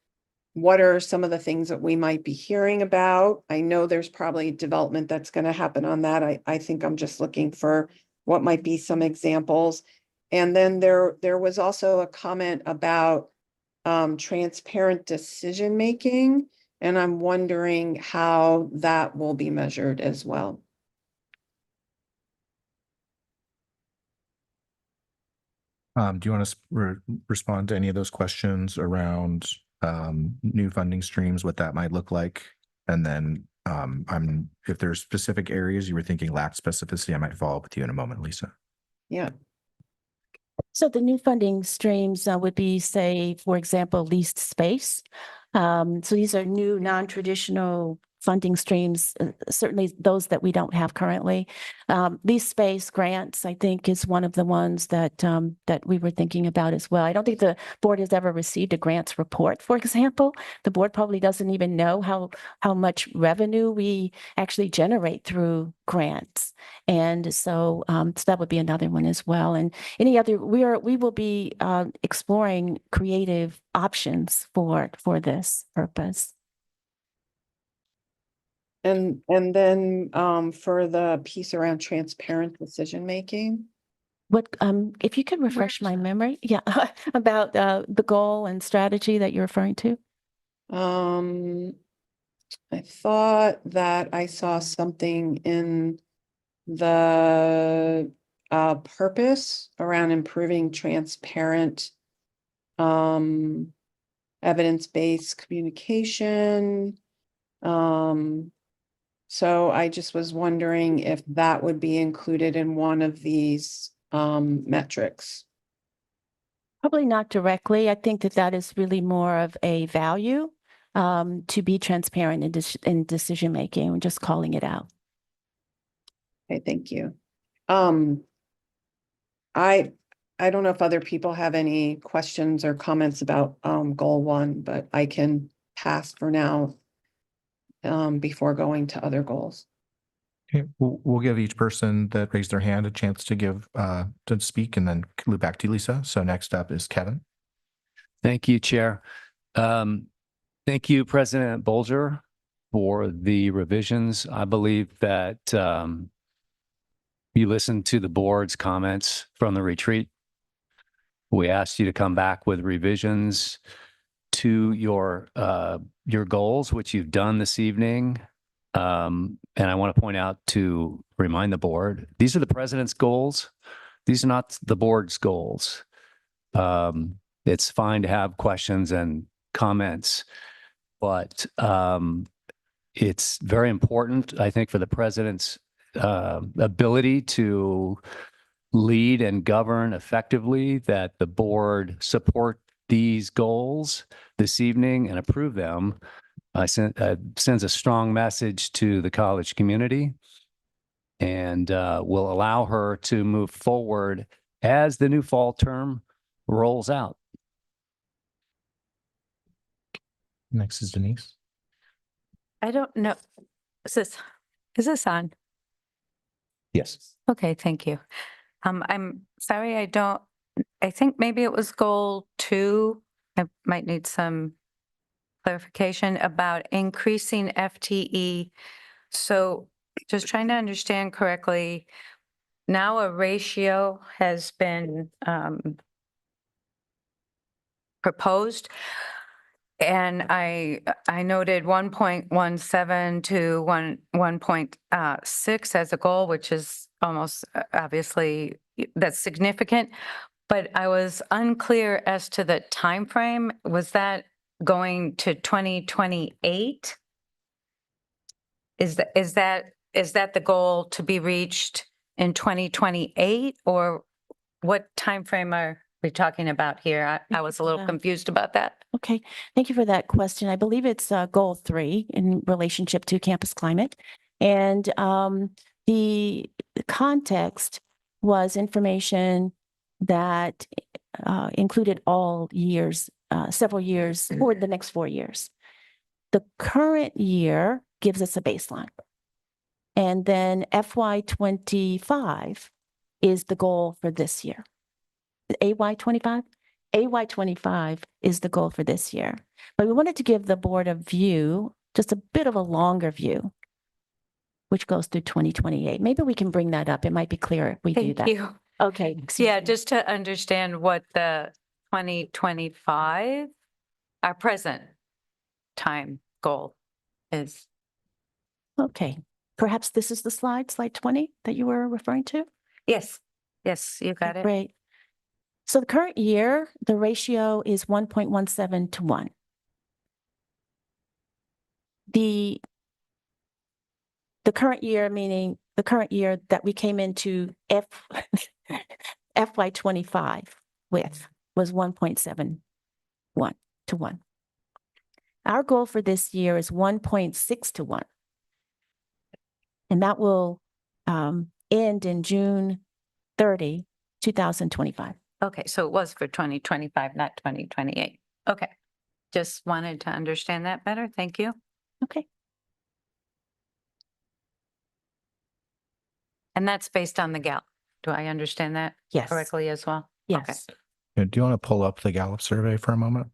what are some of the things that we might be hearing about? I know there's probably development that's going to happen on that. I think I'm just looking for what might be some examples. And then there was also a comment about transparent decision making, and I'm wondering how that will be measured as well. Do you want to respond to any of those questions around new funding streams, what that might look like? And then if there's specific areas you were thinking lacked specificity, I might follow up with you in a moment, Lisa. Yeah. So the new funding streams would be, say, for example, leased space. So these are new non-traditional funding streams, certainly those that we don't have currently. Leased space grants, I think, is one of the ones that that we were thinking about as well. I don't think the board has ever received a grants report, for example. The board probably doesn't even know how much revenue we actually generate through grants. And so, so that would be another one as well. And any other, we will be exploring creative options for this purpose. And then for the piece around transparent decision making. What if you could refresh my memory? Yeah, about the goal and strategy that you're referring to. I thought that I saw something in the purpose around improving transparent evidence-based communication. So I just was wondering if that would be included in one of these metrics. Probably not directly. I think that is really more of a value to be transparent in decision making and just calling it out. Okay, thank you. I don't know if other people have any questions or comments about goal 1, but I can pass for now. before going to other goals. Okay, we'll give each person that raised their hand a chance to to speak and then loop back to you, Lisa. So next up is Kevin. Thank you, Chair. Thank you, President Bolger, for the revisions. I believe that you listened to the board's comments from the retreat. We asked you to come back with revisions to your goals, which you've done this evening. And I want to point out to remind the board, these are the president's goals. These are not the board's goals. It's fine to have questions and comments, but it's very important, I think, for the president's ability to lead and govern effectively, that the board support these goals this evening and approve them. Sends a strong message to the college community and will allow her to move forward as the new fall term rolls out. Next is Denise. I don't know. Is this on? Yes. Okay, thank you. I'm sorry, I think maybe it was goal 2. I might need some clarification about increasing FTE. So just trying to understand correctly, now a ratio has been proposed. And I noted 1.17 to 1.6 as a goal, which is almost obviously that's significant. But I was unclear as to the time frame. Was that going to 2028? Is that the goal to be reached in 2028, or what time frame are we talking about here? I was a little confused about that. Okay, thank you for that question. I believe it's goal 3 in relationship to campus climate. And the context was information that included all years, several years for the next 4 years. The current year gives us a baseline. And then FY25 is the goal for this year. AY25? AY25 is the goal for this year. But we wanted to give the board a view, just a bit of a longer view, which goes through 2028. Maybe we can bring that up. It might be clearer if we do that. Thank you. Okay. Yeah, just to understand what the 2025, our present time goal is. Okay. Perhaps this is the slide 20, that you were referring to? Yes, you got it. Great. So the current year, the ratio is 1.17 to 1. The current year, meaning the current year that we came into FY25 with, was 1.71 to 1. Our goal for this year is 1.6 to 1. And that will end in June 30, 2025. Okay, so it was for 2025, not 2028. Okay, just wanted to understand that better. Thank you. Okay. And that's based on the Gallup. Do I understand that Yes. correctly as well? Yes. Do you want to pull up the Gallup survey for a moment?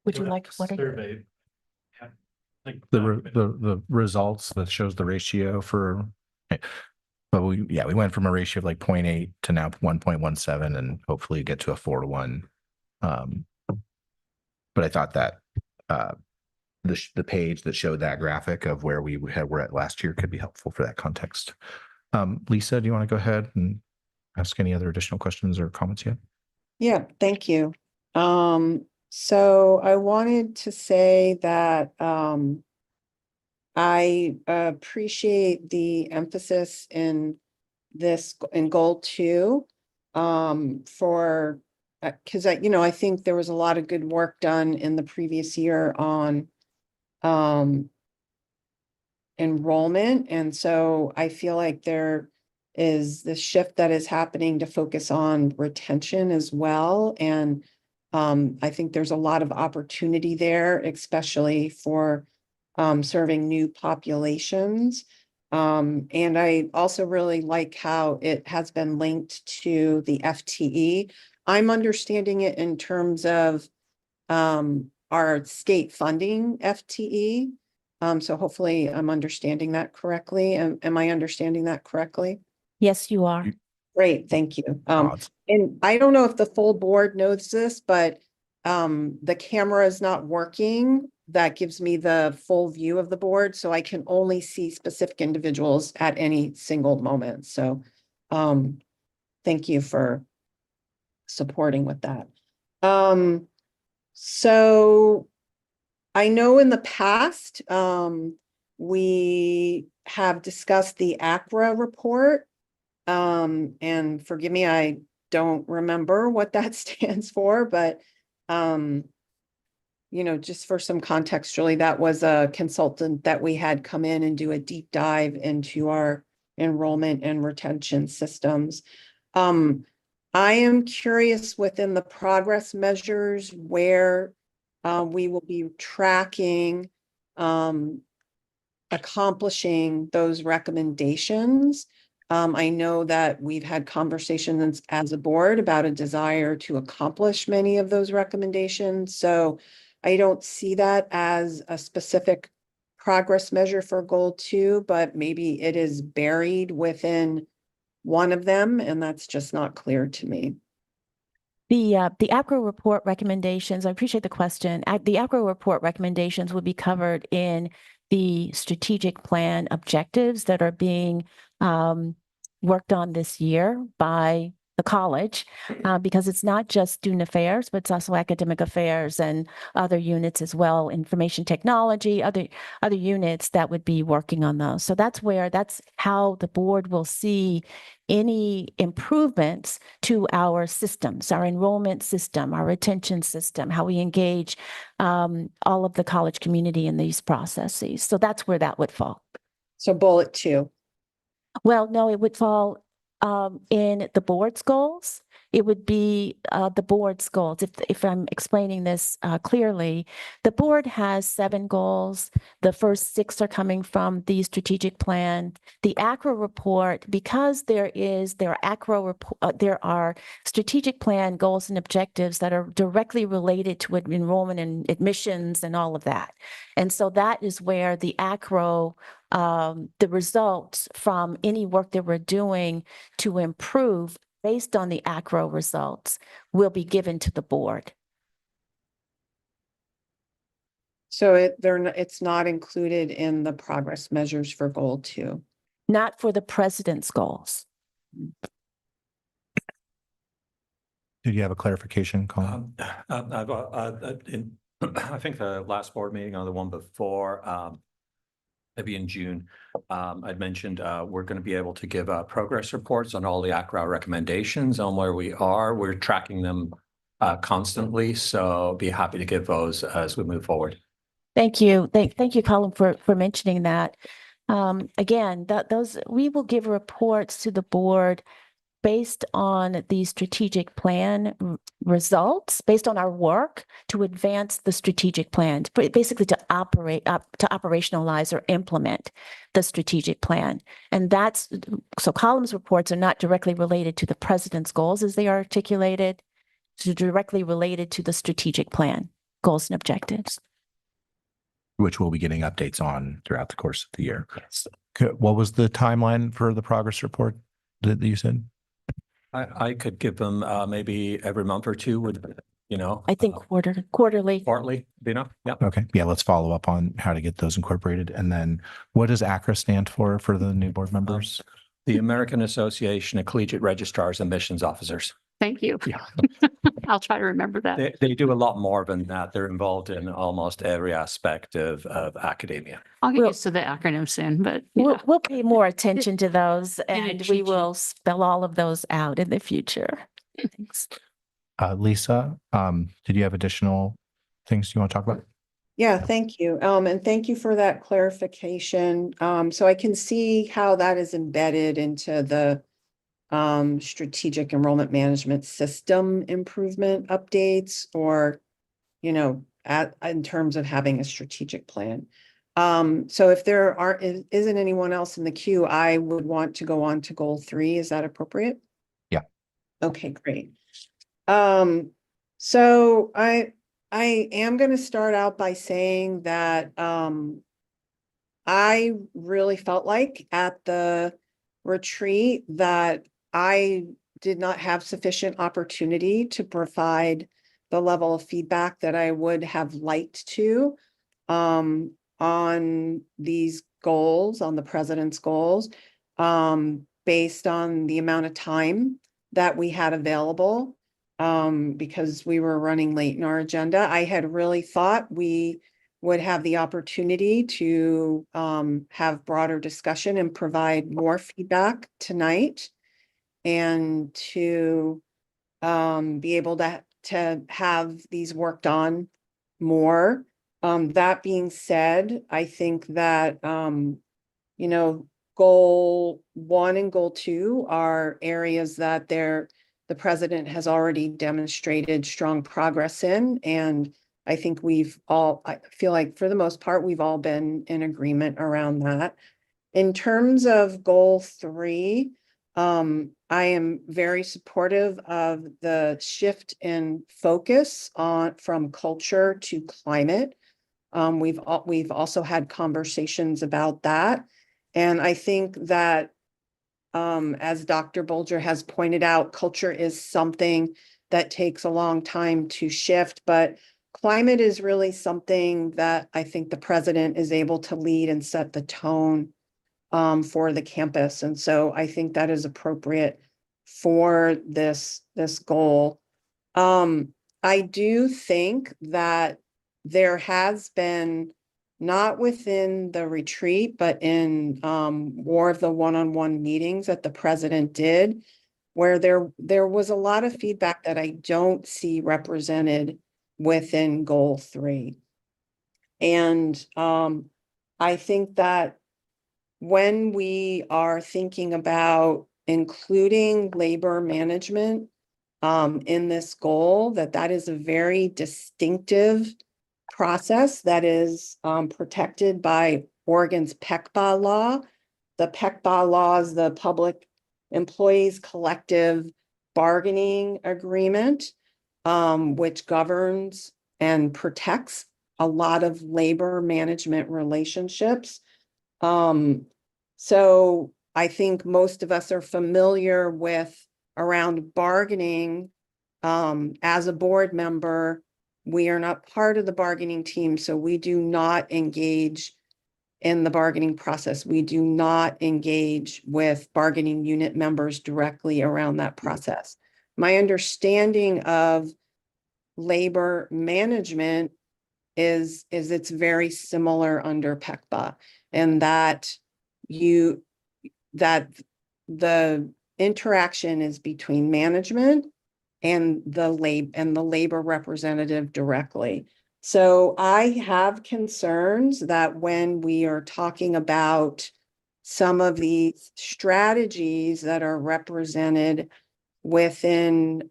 Would you like, what are Survey. The results that shows the ratio for, but we went from a ratio of like 0.8 to now 1.17 and hopefully get to a 4 to 1. But I thought that the page that showed that graphic of where were at last year could be helpful for that context. Lisa, do you want to go ahead and ask any other additional questions or comments yet? Yeah, thank you. So I wanted to say that I appreciate the emphasis in goal 2 for because I think there was a lot of good work done in the previous year on enrollment. And so I feel like there is this shift that is happening to focus on retention as well. And I think there's a lot of opportunity there, especially for serving new populations. And I also really like how it has been linked to the FTE. I'm understanding it in terms of our state funding FTE. So hopefully I'm understanding that correctly. Am I understanding that correctly? Yes, you are. Great, thank you. Odds. And I don't know if the full board knows this, but the camera is not working. That gives me the full view of the board, so I can only see specific individuals at any single moment. So thank you for supporting with that. So I know in the past, we have discussed the ACRA report. And forgive me, I don't remember what that stands for, but you know, just for some context, Julie, that was a consultant that we had come in and do a deep dive into our enrollment and retention systems. I am curious within the progress measures where we will be tracking accomplishing those recommendations. I know that we've had conversations as a board about a desire to accomplish many of those recommendations. So I don't see that as a specific progress measure for goal 2, but maybe it is buried within one of them, and that's just not clear to me. The ACRO report recommendations, I appreciate the question. The ACRO report recommendations will be covered in the strategic plan objectives that are being worked on this year by the college, because it's not just student affairs, but it's also academic affairs and other units as well, information technology, other units that would be working on those. So that's how the board will see any improvements to our systems, our enrollment system, our retention system, how we engage all of the college community in these processes. So that's where that would fall. So bullet 2. Well, no, it would fall in the board's goals. It would be the board's goals. If I'm explaining this clearly, the board has 7 goals. The first 6 are coming from the strategic plan. The ACRO report, because there are strategic plan goals and objectives that are directly related to enrollment and admissions and all of that. And so that is where the ACRO, the results from any work that we're doing to improve based on the ACRO results will be given to the board. So it's not included in the progress measures for goal 2. Not for the president's goals. Did you have a clarification, Colin? I think the last board meeting or the one before, maybe in June, I'd mentioned we're going to be able to give progress reports on all the ACRA recommendations on where we are. We're tracking them constantly, so be happy to give those as we move forward. Thank you. Thank you, Colin, for mentioning that. Again, we will give reports to the board based on the strategic plan results, based on our work to advance the strategic plan, basically to operationalize or implement the strategic plan. And so Column's reports are not directly related to the president's goals as they are articulated, so directly related to the strategic plan goals and objectives. Which we'll be getting updates on throughout the course of the year. Yes. What was the timeline for the progress report that you said? I could give them maybe every month or 2 would, I think quarterly. Quarterly, yeah. Okay. Yeah, let's follow up on how to get those incorporated. And then what does ACRA stand for the new board members? The American Association of Collegiate Registrars and Admissions Officers. Thank you. Yeah. I'll try to remember that. They do a lot more than that. They're involved in almost every aspect of academia. I'll get used to the acronym soon, but we'll pay more attention to those and we cheat will spell all of those out in the future. Thanks. Lisa, did you have additional things you want to talk about? Yeah, thank you. And thank you for that clarification. So I can see how that is embedded into the strategic enrollment management system improvement updates or, you know, in terms of having a strategic plan. So if there isn't anyone else in the queue, I would want to go on to goal 3. Is that appropriate? Yeah. Okay, great. So I am going to start out by saying that, I really felt like at the retreat that I did not have sufficient opportunity to provide the level of feedback that I would have liked to, on these goals, on the president's goals, based on the amount of time that we had available, because we were running late in our agenda. I had really thought we would have the opportunity to have broader discussion and provide more feedback tonight, and to be able to have these worked on more. That being said, I think that you know, goal 1 and goal 2 are areas that the president has already demonstrated strong progress in, and I think I feel like for the most part, we've all been in agreement around that. In terms of goal 3, I am very supportive of the shift in focus from culture to climate. We've also had conversations about that. And I think that, as Dr. Bolger has pointed out, culture is something that takes a long time to shift, but climate is really something that I think the president is able to lead and set the tone for the campus. And so I think that is appropriate for this goal. I do think that there has been, not within the retreat, but in more of the one-on-one meetings that the president did, where there was a lot of feedback that I don't see represented within goal 3. And I think that when we are thinking about including labor management in this goal, that is a very distinctive process that is protected by Oregon's PECBA law. The PECBA law is the Public Employees Collective Bargaining Agreement, which governs and protects a lot of labor management relationships. So I think most of us are familiar with around bargaining. As a board member, we are not part of the bargaining team, so we do not engage in the bargaining process. We do not engage with bargaining unit members directly around that process. My understanding of labor management is it's very similar under PECBA, and that the interaction is between management and the labor representative directly. So I have concerns that when we are talking about some of these strategies that are represented within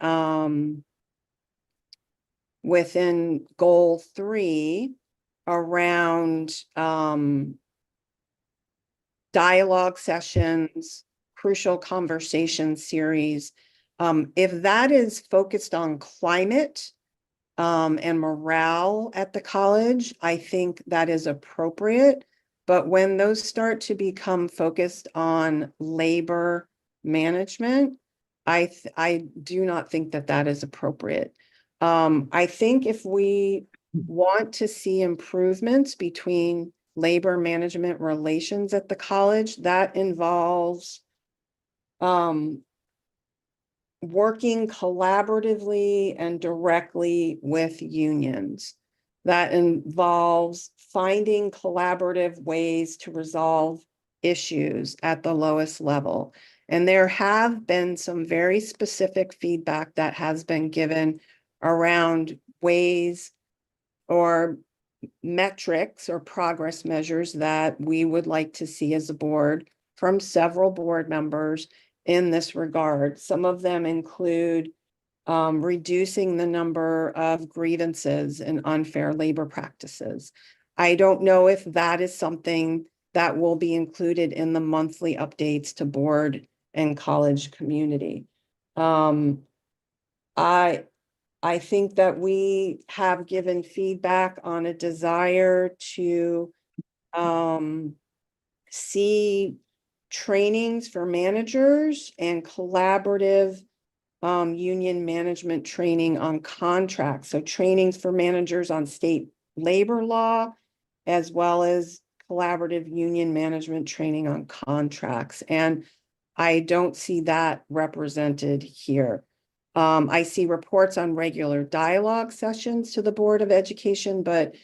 goal 3 around dialogue sessions, crucial conversation series, if that is focused on climate and morale at the college, I think that is appropriate. But when those start to become focused on labor management, I do not think that is appropriate. I think if we want to see improvements between labor management relations at the college, that involves working collaboratively and directly with unions. That involves finding collaborative ways to resolve issues at the lowest level. And there have been some very specific feedback that has been given around ways or metrics or progress measures that we would like to see as a board from several board members in this regard. Some of them include reducing the number of grievances and unfair labor practices. I don't know if that is something that will be included in the monthly updates to board and college community. I think that we have given feedback on a desire to see trainings for managers and collaborative union management training on contracts. So trainings for managers on state labor law, as well as collaborative union management training on contracts. And I don't see that represented here. I see reports on regular dialogue sessions to the Board of Education, but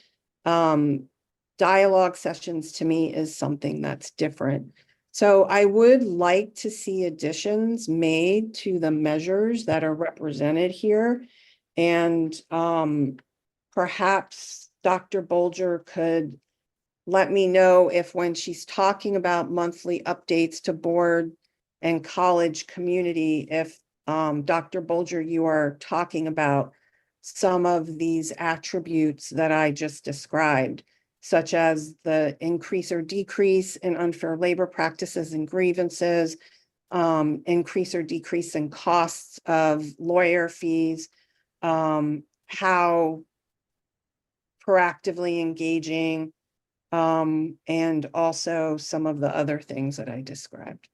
dialogue sessions to me is something that's different. So I would like to see additions made to the measures that are represented here. And perhaps Dr. Bolger could let me know if when she's talking about monthly updates to board and college community, if Dr. Bolger, you are talking about some of these attributes that I just described, such as the increase or decrease in unfair labor practices and grievances, increase or decrease in costs of lawyer fees, how proactively engaging, and also some of the other things that I described.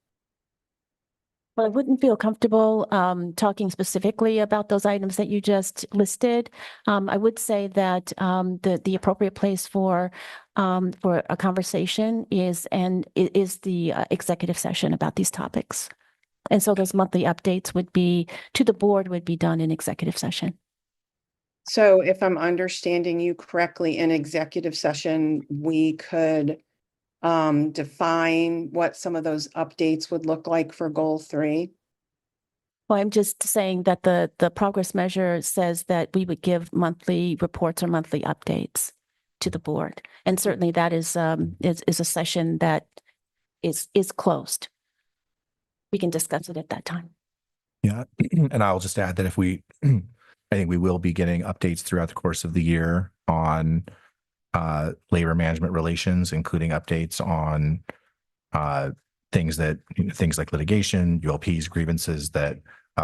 Well, I wouldn't feel comfortable talking specifically about those items that you just listed. I would say that the appropriate place for a conversation is the executive session about these topics. And so those monthly updates would be to the board would be done in executive session. So if I'm understanding you correctly, in executive session, we could define what some of those updates would look like for goal 3. Well, I'm just saying that the progress measure says that we would give monthly reports or monthly updates to the board. And certainly that is a session that is closed. We can discuss it at that time. Yeah, and I'll just add that if we, I think we will be getting updates throughout the course of the year on labor management relations, including updates on things like litigation, ULPs, grievances, that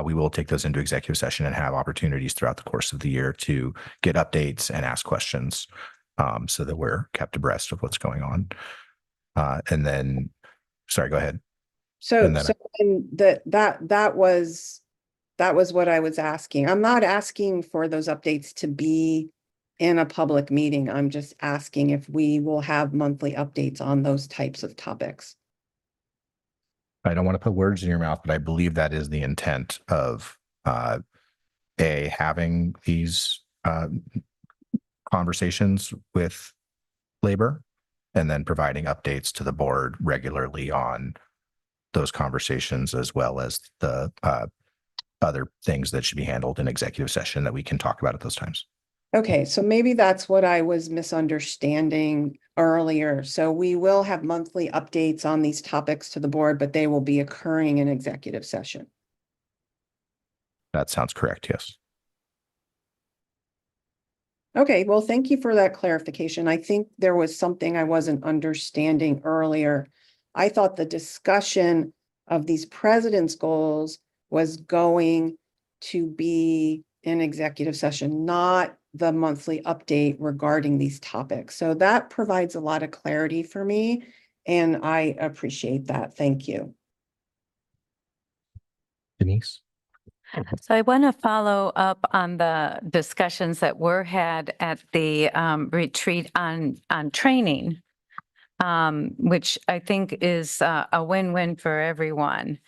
we will take those into executive session and have opportunities throughout the course of the year to get updates and ask questions so that we're kept abreast of what's going on. And then, sorry, go ahead. So, And then that was what I was asking. I'm not asking for those updates to be in a public meeting. I'm just asking if we will have monthly updates on those types of topics. I don't want to put words in your mouth, but I believe that is the intent of having these conversations with labor, and then providing updates to the board regularly on those conversations, as well as the other things that should be handled in executive session that we can talk about at those times. Okay, so maybe that's what I was misunderstanding earlier. So we will have monthly updates on these topics to the board, but they will be occurring in executive session. That sounds correct, yes. Okay, well, thank you for that clarification. I think there was something I wasn't understanding earlier. I thought the discussion of these president's goals was going to be in executive session, not the monthly update regarding these topics. So that provides a lot of clarity for me, and I appreciate that. Thank you. Denise? So I want to follow up on the discussions that were had at the retreat on training, which I think is a win-win for everyone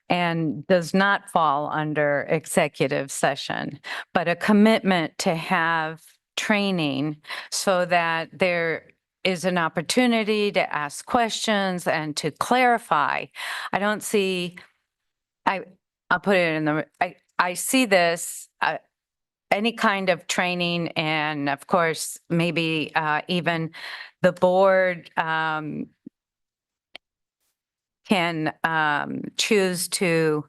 and does not fall under executive session, but a commitment to have training so that there is an opportunity to ask questions and to clarify. I don't see, I'll put it in the, I see this, any kind of training, and of course, maybe even the board can can choose to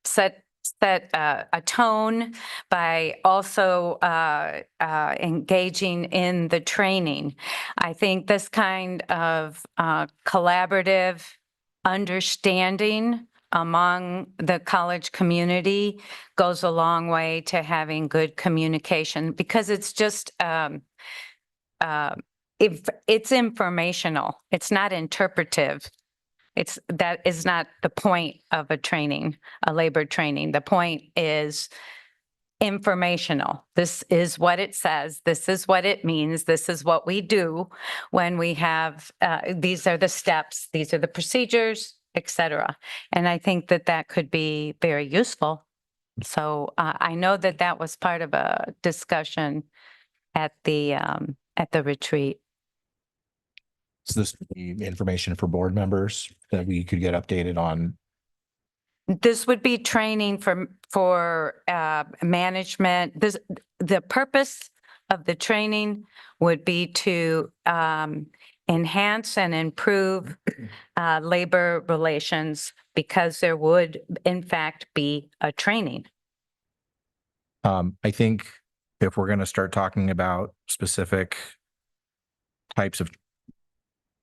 set a tone by also engaging in the training. I think this kind of collaborative understanding among the college community goes a long way to having good communication, because it's just if it's informational, it's not interpretive. That is not the point of a training, a labor training. The point is informational. This is what it says. This is what it means. This is what we do when we have, these are the steps, these are the procedures, et cetera. And I think that that could be very useful. So I know that that was part of a discussion at the retreat. So this would be information for board members that we could get updated on. This would be training for management. The purpose of the training would be to enhance and improve labor relations, because there would in fact be a training. I think if we're going to start talking about specific types of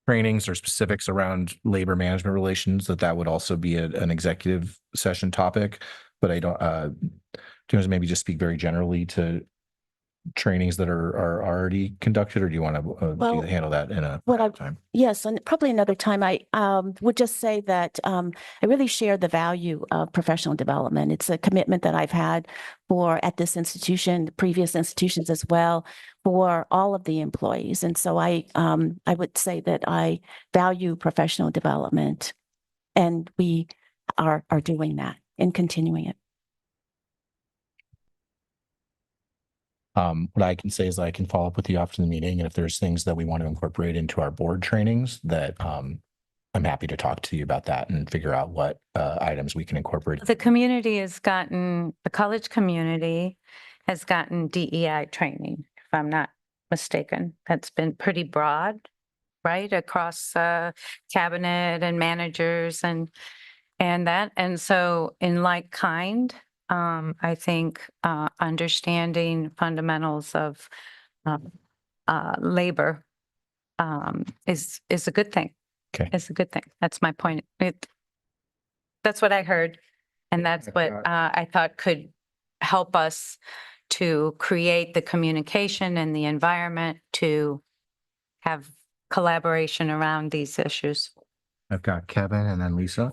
trainings or specifics around labor management relations, that would also be an executive session topic. But I don't, do you want to maybe just speak very generally to trainings that are already conducted, or do you want to handle that in a time? Yes, and probably another time. I would just say that I really share the value of professional development. It's a commitment that I've had at this institution, previous institutions as well, for all of the employees. And so I would say that I value professional development, and we are doing that and continuing it. What I can say is I can follow up with you after the meeting, and if there's things that we want to incorporate into our board trainings, that I'm happy to talk to you about that and figure out what items we can incorporate. The college community has gotten DEI training, if I'm not mistaken. That's been pretty broad, right, across cabinet and managers and that. And so in like kind, I think understanding fundamentals of labor is a good thing. Okay. It's a good thing. That's my point. That's what I heard. And that's what I thought could help us to create the communication and the environment to have collaboration around these issues. I've got Kevin and then Lisa.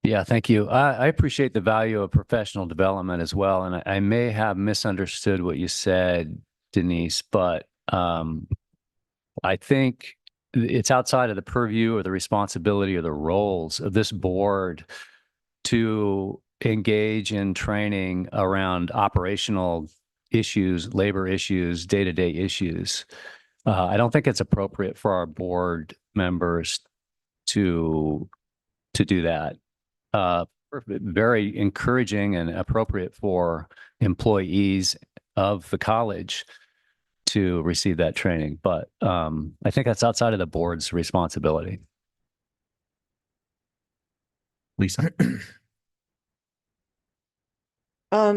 Yeah, thank you. I appreciate the value of professional development as well. And I may have misunderstood what you said, Denise, but I think it's outside of the purview or the responsibility or the roles of this board to engage in training around operational issues, labor issues, day-to-day issues. I don't think it's appropriate for our board members to do that. Very encouraging and appropriate for employees of the college to receive that training. But I think that's outside of the board's responsibility. Lisa?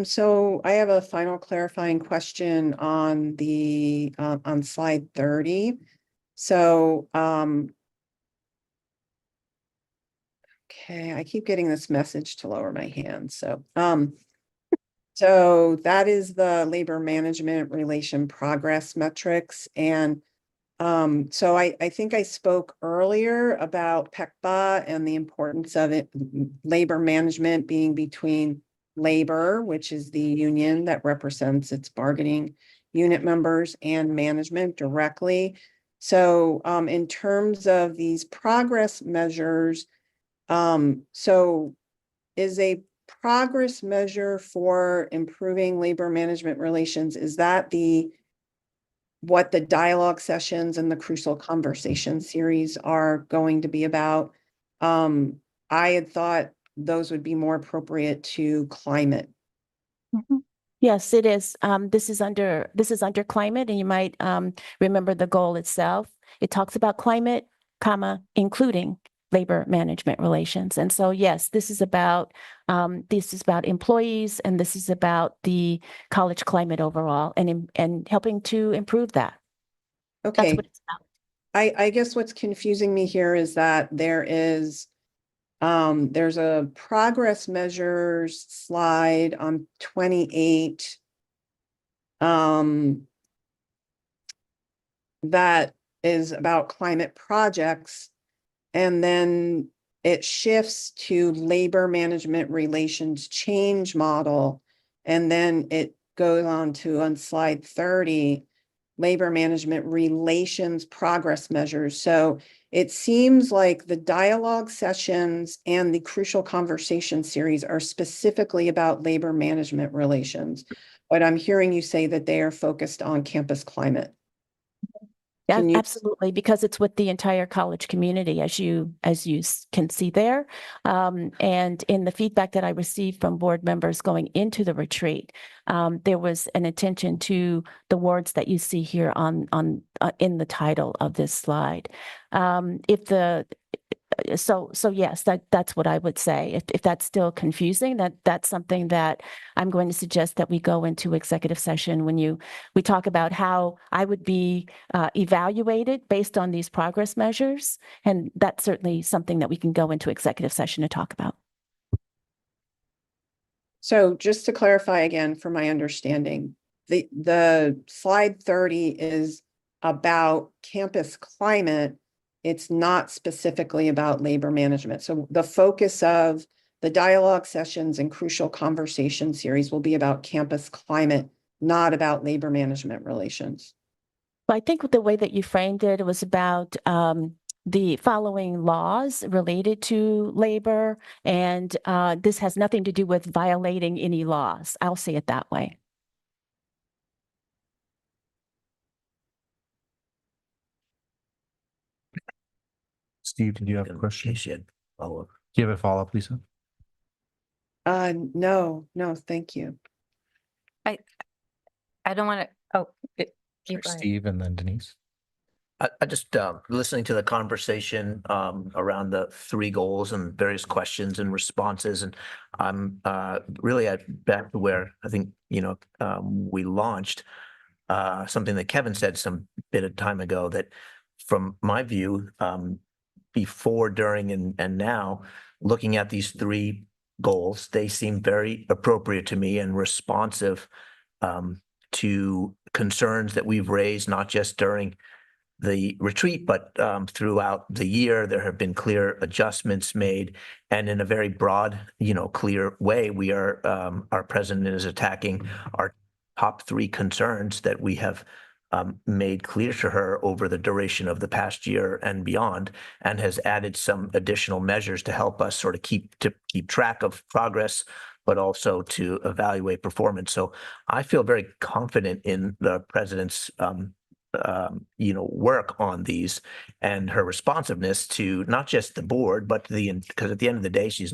So I have a final clarifying question on the on slide 30. So okay, I keep getting this message to lower my hand. So so that is the labor management relation progress metrics. And so I think I spoke earlier about PECBA and the importance of it, labor management being between labor, which is the union that represents its bargaining unit members, and management directly. So in terms of these progress measures, so is a progress measure for improving labor management relations, is that what the dialogue sessions and the Crucial Conversation series are going to be about? I had thought those would be more appropriate to climate. Yes, it is. This is under climate, and you might remember the goal itself. It talks about climate, comma, including labor management relations. And so, yes, this is about employees, and this is about the college climate overall, and helping to improve that. That's Okay, what it's about. I guess what's confusing me here is that there's a progress measures slide on 28. That is about climate projects. And then it shifts to labor management relations change model. And then it goes on slide 30, labor management relations progress measures. So it seems like the dialogue sessions and the crucial conversation series are specifically about labor management relations. But I'm hearing you say that they are focused on campus climate. Yeah, Can you- absolutely, because it's with the entire college community, as you can see there. And in the feedback that I received from board members going into the retreat, there was an attention to the words that you see here in the title of this slide. So yes, that's what I would say. If that's still confusing, that's something that I'm going to suggest that we go into executive session when we talk about how I would be evaluated based on these progress measures. And that's certainly something that we can go into executive session to talk about. So just to clarify again, for my understanding, the slide 30 is about campus climate. It's not specifically about labor management. So the focus of the dialogue sessions and crucial conversation series will be about campus climate, not about labor management relations. But I think the way that you framed it was about the following laws related to labor, and this has nothing to do with violating any laws. I'll say it that way. Steve, did you have a In question? case you had follow-up. Do you have a follow-up, Lisa? No, thank you. I don't want to, Or keep going. Steve and then Denise. I just, listening to the conversation, around the three goals and various questions and responses, and I'm, really back to where I think, we launched, something that Kevin said some bit of time ago, that from my view, before, during, and now, looking at these three goals, they seem very appropriate to me and responsive, to concerns that we've raised, not just during the retreat, but throughout the year. There have been clear adjustments made, and in a very broad, clear way, we are, our president is attacking our top three concerns that we have made clear to her over the duration of the past year and beyond, and has added some additional measures to help us sort of keep track of progress, but also to evaluate performance. So I feel very confident in the president's work on these, and her responsiveness to not just the board, but because at the end of the day, she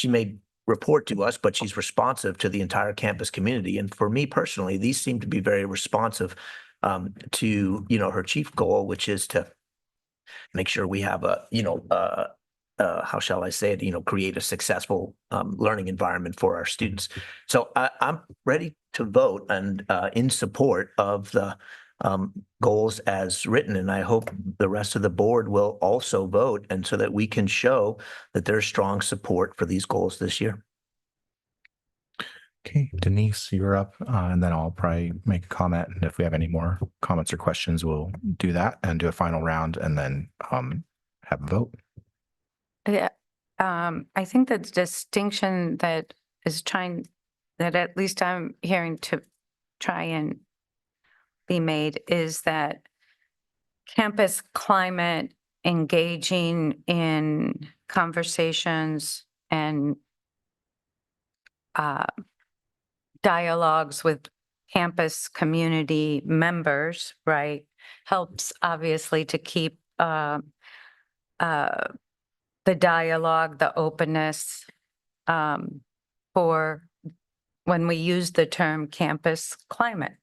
may report to us, but she's responsive to the entire campus community. And for me personally, these seem to be very responsive to, her chief goal, which is to make sure we have how shall I say it, create a successful learning environment for our students. So I'm ready to vote and in support of the goals as written, and I hope the rest of the board will also vote, and so that we can show that there's strong support for these goals this year. Okay, Denise, you're up, and then I'll probably make a comment. And if we have any more comments or questions, we'll do that and do a final round, and then have a vote. Yeah, I think the distinction that at least I'm hearing to try and be made is that campus climate, engaging in conversations and dialogues with campus community members, right, helps obviously to keep the dialogue, the openness for when we use the term campus climate,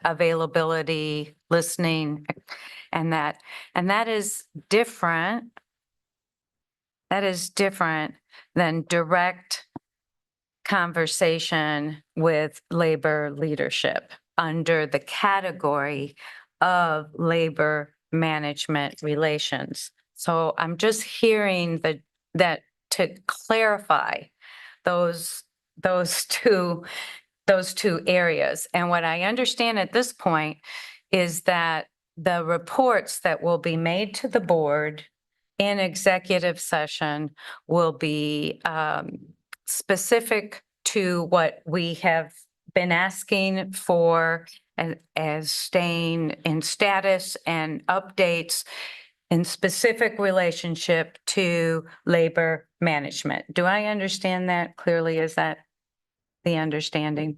availability, listening, and that is different. That is different than direct conversation with labor leadership under the category of labor management relations. So I'm just hearing that to clarify those two areas. And what I understand at this point is that the reports that will be made to the board in executive session will be specific to what we have been asking for and as staying in status and updates in specific relationship to labor management. Do I understand that clearly? Is that the understanding?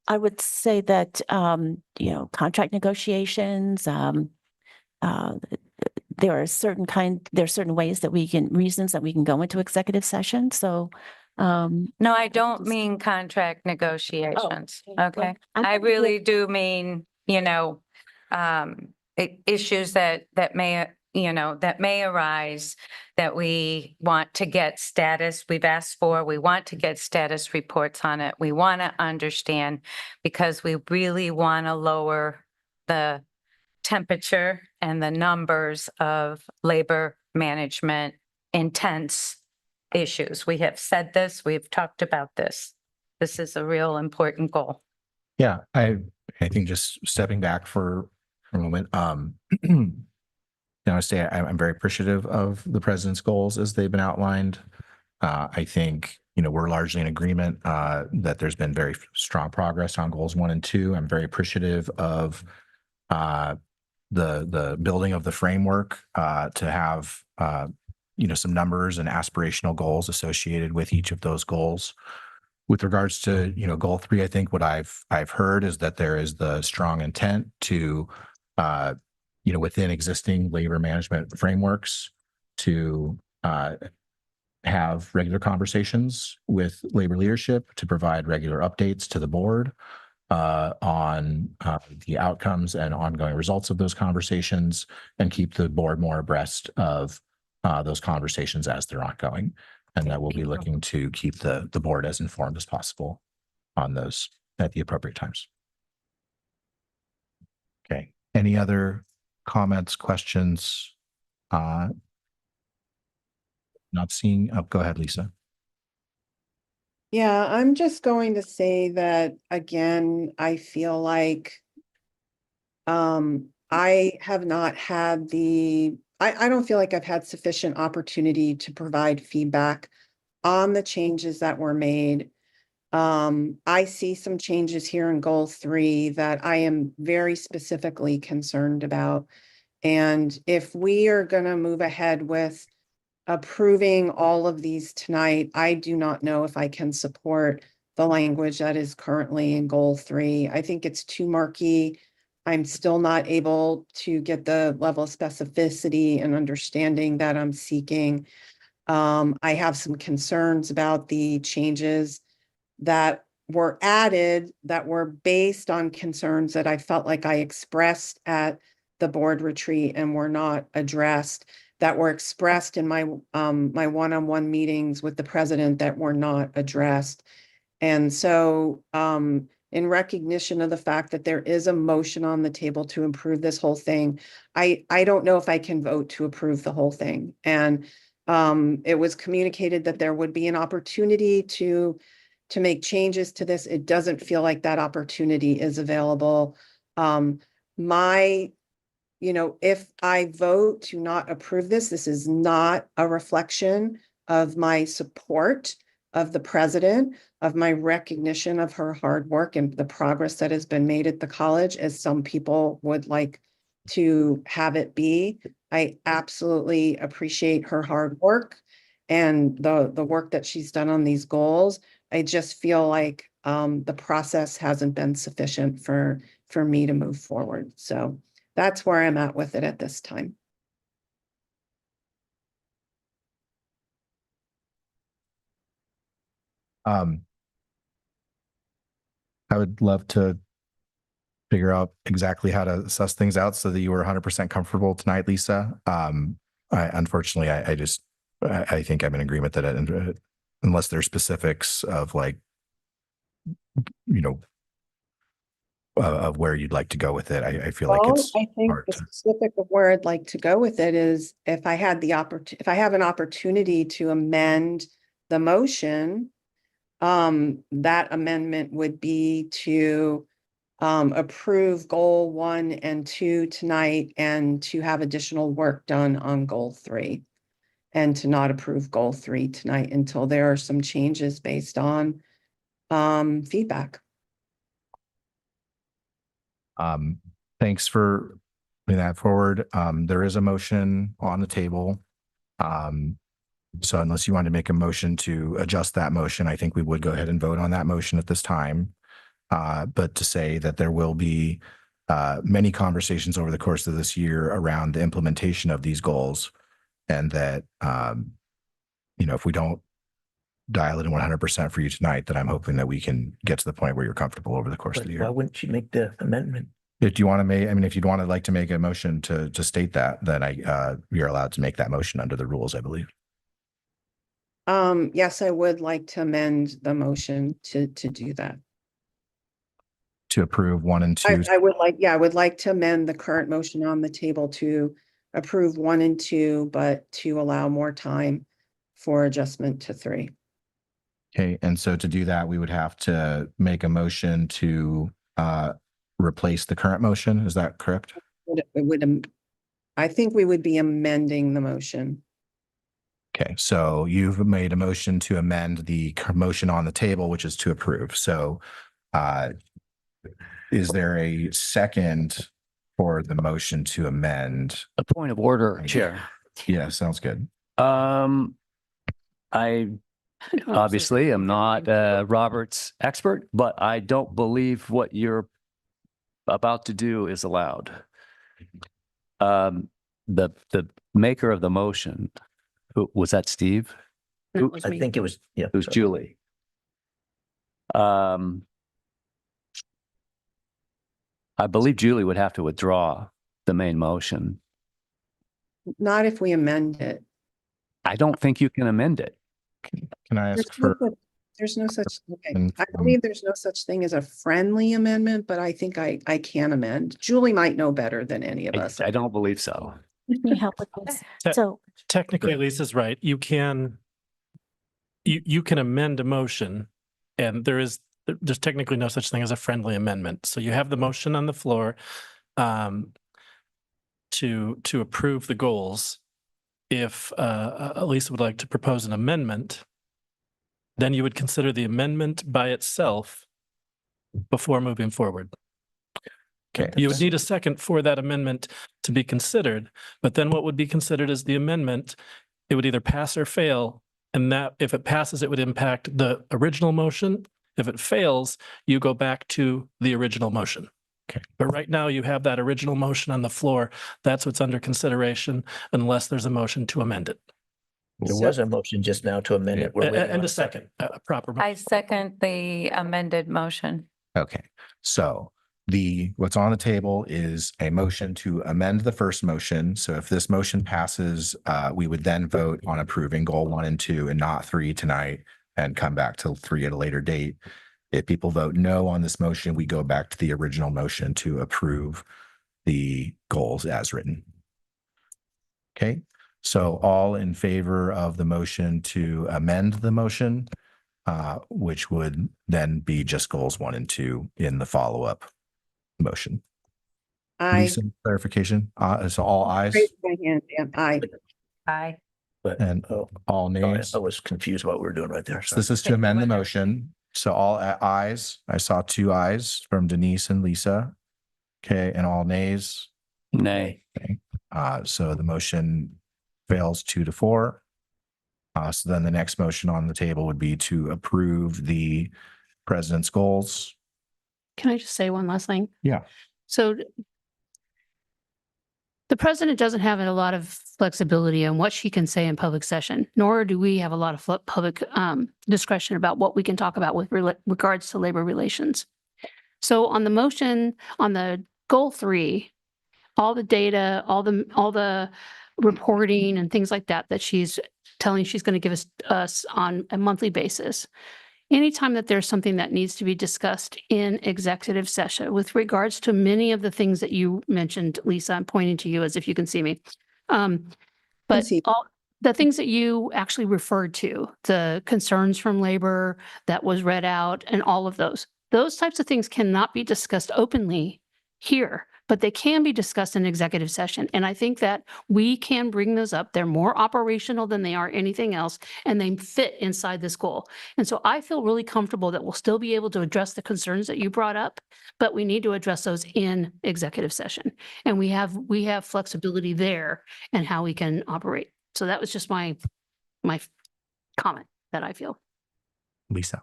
I would say that, contract negotiations, there are certain ways that reasons that we can go into executive session. So, No, I don't mean contract negotiations. Okay. I really do mean, issues that may arise that we want to get status. We want to get status reports on it. We want to understand because we really want to lower the temperature and the numbers of labor management intense issues. We have said this, we've talked about this. This is a real important goal. Yeah, I think just stepping back for a moment, I'm very appreciative of the president's goals as they've been outlined. I think, we're largely in agreement that there's been very strong progress on goals 1 and 2. I'm very appreciative of the building of the framework to have some numbers and aspirational goals associated with each of those goals. With regards to goal 3, I think what I've heard is that there is the strong intent to within existing labor management frameworks to have regular conversations with labor leadership, to provide regular updates to the board on the outcomes and ongoing results of those conversations, and keep the board more abreast of those conversations as they're ongoing. And that we'll be looking to keep the board as informed as possible on those at the appropriate times. Okay. Any other comments, questions? Not seeing. Oh, go ahead, Lisa. Yeah, I'm just going to say that again, I feel like I have not had I don't feel like I've had sufficient opportunity to provide feedback on the changes that were made. I see some changes here in goal 3 that I am very specifically concerned about. And if we are going to move ahead with approving all of these tonight, I do not know if I can support the language that is currently in goal 3. I think it's too murky. I'm still not able to get the level of specificity and understanding that I'm seeking. I have some concerns about the changes that were added that were based on concerns that I felt like I expressed at the board retreat and were not addressed, that were expressed in my my one-on-one meetings with the president that were not addressed. And so in recognition of the fact that there is a motion on the table to improve this whole thing, I don't know if I can vote to approve the whole thing. And it was communicated that there would be an opportunity to make changes to this. It doesn't feel like that opportunity is available. If I vote to not approve this is not a reflection of my support of the president, of my recognition of her hard work and the progress that has been made at the college, as some people would like to have it be. I absolutely appreciate her hard work and the work that she's done on these goals. I just feel like the process hasn't been sufficient for me to move forward. So that's where I'm at with it at this time. I would love to figure out exactly how to suss things out so that you were 100% comfortable tonight, Lisa. Unfortunately, I think I'm in agreement that unless there's specifics of like, you know, of where you'd like to go with it, I feel like Well, it's I think hard the to. specific of where I'd like to go with it is if I had if I have an opportunity to amend the motion, that amendment would be to approve goal 1 and 2 tonight and to have additional work done on goal 3. And to not approve goal 3 tonight until there are some changes based on feedback. Thanks for putting that forward. There is a motion on the table. So unless you want to make a motion to adjust that motion, I think we would go ahead and vote on that motion at this time. But to say that there will be many conversations over the course of this year around the implementation of these goals, and that if we don't dial it in 100% for you tonight, then I'm hoping that we can get to the point where you're comfortable over the course of the Why year. wouldn't you make the amendment? If you want to make, I mean, if you'd want to like to make a motion to state that, then you're allowed to make that motion under the rules, I believe. Yes, I would like to amend the motion to do that. To approve 1 and 2. I would like to amend the current motion on the table to approve 1 and 2, but to allow more time for adjustment to 3. Okay, and so to do that, we would have to make a motion to replace the current motion. Is that correct? I think we would be amending the motion. Okay, so you've made a motion to amend the motion on the table, which is to approve. So is there a second for the motion to amend? A point of order, Chair. Yeah, sounds good. I obviously am not a Roberts expert, but I don't believe what you're about to do is allowed. The maker of the motion, was that Steve? No, it was I me. think it was, yeah. It was Julie. I believe Julie would have to withdraw the main motion. Not if we amend it. I don't think you can amend it. Can I ask for? There's no such, okay. And, I believe there's no such thing as a friendly amendment, but I think I can amend. Julie might know better than any of us. I don't believe so. Let me help with this. So Technically, Lisa's right. You can amend a motion, and there's technically no such thing as a friendly amendment. So you have the motion on the floor to approve the goals. If Lisa would like to propose an amendment, then you would consider the amendment by itself before moving forward. Okay. You would need a second for that amendment to be considered, but then what would be considered as the amendment, it would either pass or fail. And that if it passes, it would impact the original motion. If it fails, you go back to the original motion. Okay. But right now you have that original motion on the floor. That's what's under consideration unless there's a motion to amend it. There was a motion just now to amend it. We're waiting on And a second, a proper. I second the amended motion. Okay, so what's on the table is a motion to amend the first motion. So if this motion passes, we would then vote on approving goal 1 and 2 and not 3 tonight and come back to 3 at a later date. If people vote no on this motion, we go back to the original motion to approve the goals as written. Okay, so all in favor of the motion to amend the motion, which would then be just goals 1 and 2 in the follow-up motion. Lisa, clarification. So all ayes Raise my hand, Dan. Aye. Aye. But and all nays. I was confused what we were doing right there. So this is to amend the motion. So all ayes. I saw 2 ayes from Denise and Lisa. Okay, and all nays. Nay. Okay. So the motion fails 2-4. So then the next motion on the table would be to approve the president's goals. Can I just say one last thing? Yeah. So the president doesn't have a lot of flexibility on what she can say in public session, nor do we have a lot of public discretion about what we can talk about with regards to labor relations. So on the motion, on the goal 3, all the data, all the reporting and things like that, that she's telling she's going to give us on a monthly basis. Anytime that there's something that needs to be discussed in executive session with regards to many of the things that you mentioned, Lisa, I'm pointing to you as if you can see me. But see. all the things that you actually referred to, the concerns from labor that was read out and all of those types of things cannot be discussed openly here, but they can be discussed in executive session. And I think that we can bring those up. They're more operational than they are anything else, and they fit inside this goal. And so I feel really comfortable that we'll still be able to address the concerns that you brought up, but we need to address those in executive session. And we have flexibility there and how we can operate. So that was just my comment that I feel. Lisa.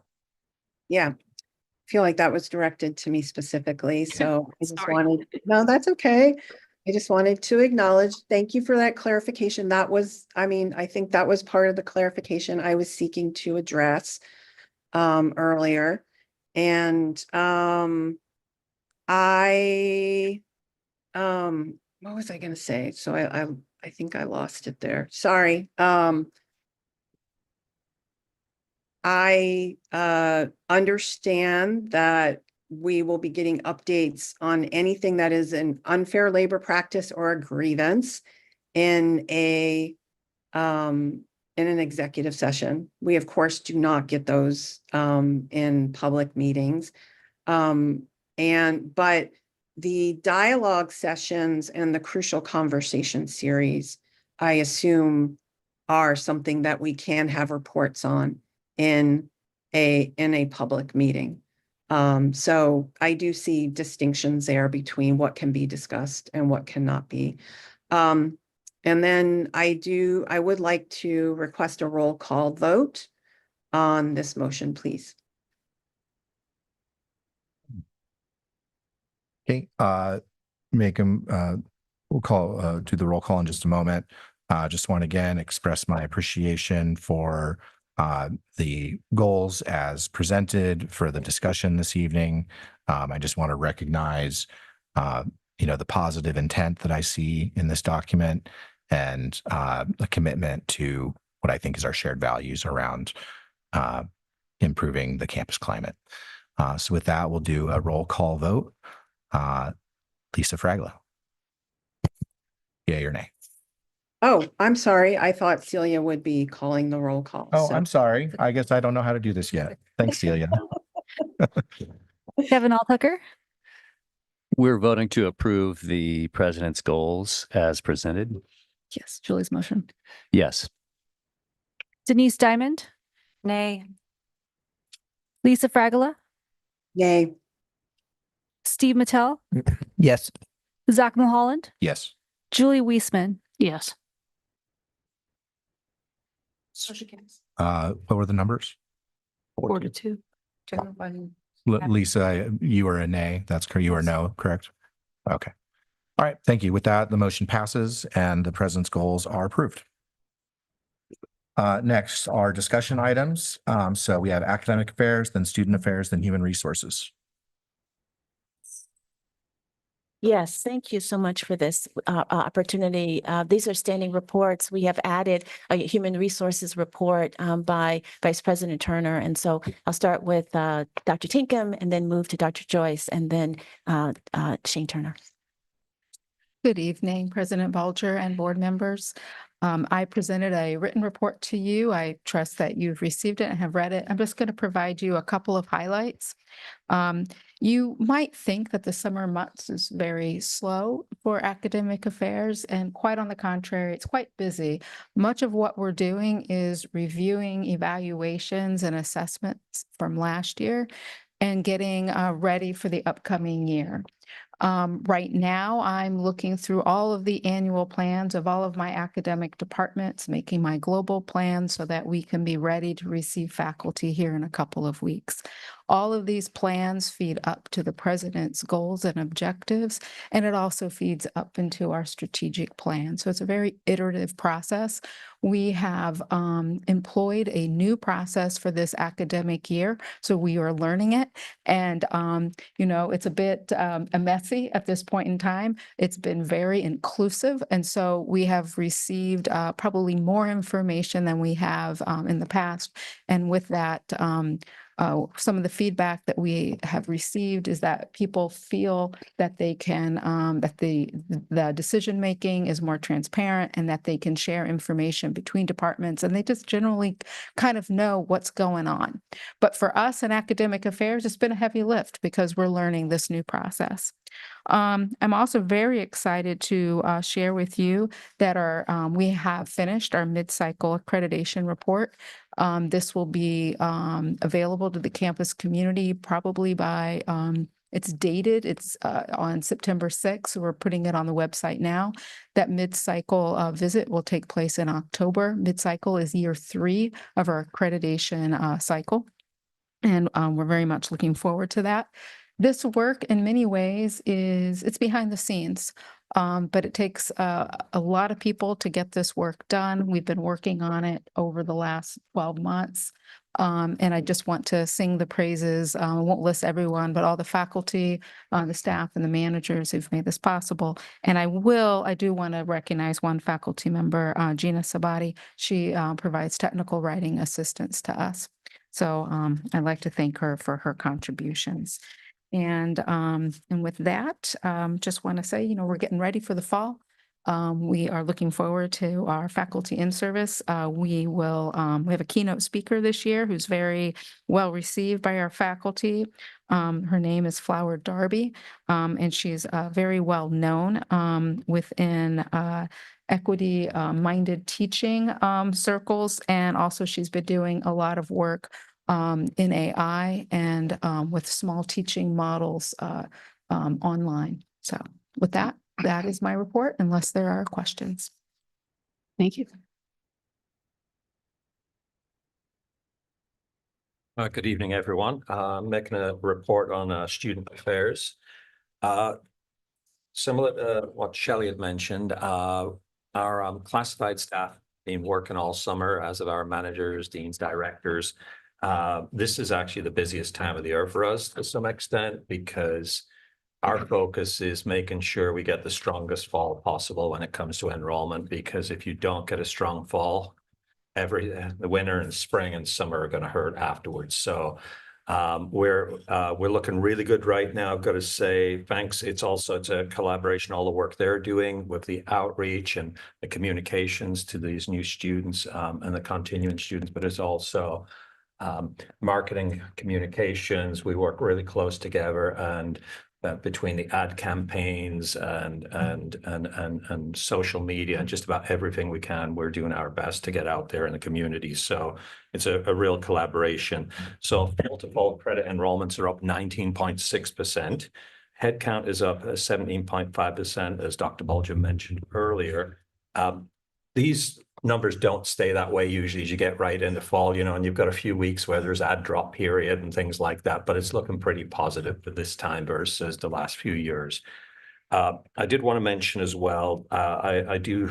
Yeah. Feel like that was directed to me specifically, so I just Sorry. wanted, no, that's okay. I just wanted to acknowledge, thank you for that clarification. That was, I mean, I think that was part of the clarification I was seeking to address earlier. And what was I gonna say? So I think I lost it there. Sorry. I understand that we will be getting updates on anything that is an unfair labor practice or a grievance in an executive session. We, of course, do not get those in public meetings. But the dialogue sessions and the crucial conversation series, I assume, are something that we can have reports on in a public meeting. So I do see distinctions there between what can be discussed and what cannot be. And then I would like to request a roll call vote on this motion, please. Okay, we'll do the roll call in just a moment. Just want to again express my appreciation for the goals as presented for the discussion this evening. I just want to recognize, the positive intent that I see in this document and a commitment to what I think is our shared values around improving the campus climate. So with that, we'll do a roll call vote. Lisa Fragla. Yay or nay? Oh, I'm sorry. I thought Celia would be calling the roll call. Oh, so- I'm sorry. I guess I don't know how to do this yet. Thanks, Celia. Kevin Alltucker, We're voting to approve the president's goals as presented. yes, Julie's motion. Yes. Denise Diamond, Nay. Lisa Fragala, Yay. Steve Mattel, Yes. Zach Mulholland, Yes. Julie Weisman, Yes. What were the numbers? 4-2. Lisa, you were a nay. That's correct. You were no, correct? Okay. All right. Thank you. With that, the motion passes and the president's goals are approved. Next are discussion items. So we have academic affairs, then student affairs, then human resources. Yes, thank you so much for this opportunity. These are standing reports. We have added a human resources report by Vice President Turner. And so I'll start with Dr. Tinkham and then move to Dr. Joyce and then Shane Turner. Good evening, President Bulger and board members. I presented a written report to you. I trust that you've received it and have read it. I'm just going to provide you a couple of highlights. You might think that the summer months is very slow for academic affairs, and quite on the contrary, it's quite busy. Much of what we're doing is reviewing evaluations and assessments from last year and getting ready for the upcoming year. Right now, I'm looking through all of the annual plans of all of my academic departments, making my global plan so that we can be ready to receive faculty here in a couple of weeks. All of these plans feed up to the president's goals and objectives, and it also feeds up into our strategic plan. So it's a very iterative process. We have employed a new process for this academic year, so we are learning it. And, it's a bit messy at this point in time. It's been very inclusive. And so we have received probably more information than we have in the past. And with that, some of the feedback that we have received is that people feel that they can, that the decision-making is more transparent and that they can share information between departments, and they just generally kind of know what's going on. But for us in academic affairs, it's been a heavy lift because we're learning this new process. I'm also very excited to share with you that we have finished our mid-cycle accreditation report. This will be available to the campus community probably by, it's dated, it's on September 6th. So we're putting it on the website now. That mid-cycle visit will take place in October. Mid-cycle is year 3 of our accreditation cycle. And we're very much looking forward to that. This work in many ways it's behind the scenes, but it takes a lot of people to get this work done. We've been working on it over the last 12 months. And I just want to sing the praises. I won't list everyone, but all the faculty, the staff and the managers who've made this possible. And I do want to recognize one faculty member, Gina Sabati. She provides technical writing assistance to us. So I'd like to thank her for her contributions. And with that, just want to say, we're getting ready for the fall. We are looking forward to our faculty in service. We have a keynote speaker this year who's very well received by our faculty. Her name is Flower Darby, and she's very well known within equity minded teaching circles. And also she's been doing a lot of work in AI and with small teaching models online. So with that is my report, unless there are questions. Thank you. Good evening, everyone. I'm making a report on student affairs. Similar to what Shelley had mentioned, our classified staff have been working all summer, as of our managers, deans, directors. This is actually the busiest time of the year for us to some extent, because our focus is making sure we get the strongest fall possible when it comes to enrollment, because if you don't get a strong fall, the winter and spring and summer are going to hurt afterwards. So we're looking really good right now. I've got to say thanks. It's a collaboration, all the work they're doing with the outreach and the communications to these new students and the continuing students, but it's also marketing, communications. We work really close together, and between the ad campaigns and social media and just about everything we can, we're doing our best to get out there in the community. So it's a real collaboration. So fall-to-fall credit enrollments are up 19.6%. Headcount is up 17.5%, as Dr. Bulger mentioned earlier. These numbers don't stay that way usually as you get right into fall, and you've got a few weeks where there's ad drop period and things like that, but it's looking pretty positive for this time versus the last few years. I did want to mention as well, I do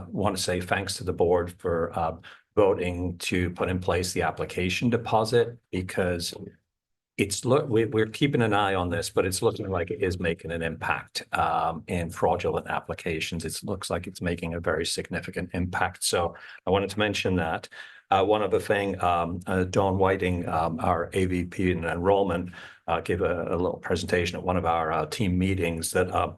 want to say thanks to the board for voting to put in place the application deposit, because we're keeping an eye on this, but it's looking like it is making an impact in fraudulent applications. It looks like it's making a very significant impact. So I wanted to mention that. One other thing, Dawn Whiting, our AVP in enrollment, gave a little presentation at one of our team meetings that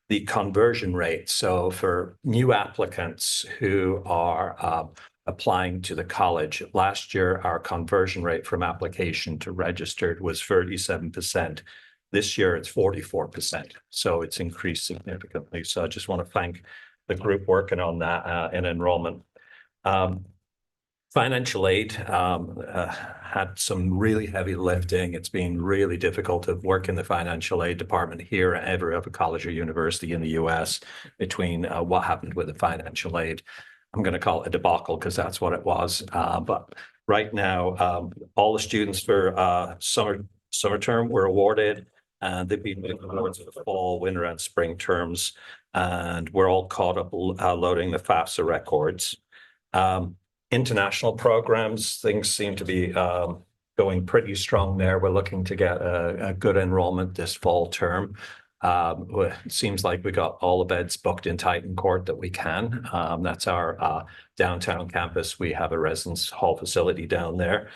the conversion rate. So for new applicants who are applying to the college, last year, our conversion rate from application to registered was 37%. This year, it's 44%. So it's increased significantly. So I just want to thank the group working on that in enrollment. Financial aid had some really heavy lifting. It's been really difficult to work in the financial aid department here at every other college or university in the US between what happened with the financial aid. I'm going to call it a debacle because that's what it was. But right now, all the students for summer term were awarded, and they've been given awards for the fall, winter, and spring terms. And we're all caught up loading the FAFSA records. International programs, things seem to be going pretty strong there. We're looking to get a good enrollment this fall term. It seems like we got all the beds booked in Titan Court that we can. That's our downtown campus. We have a residence hall facility down there.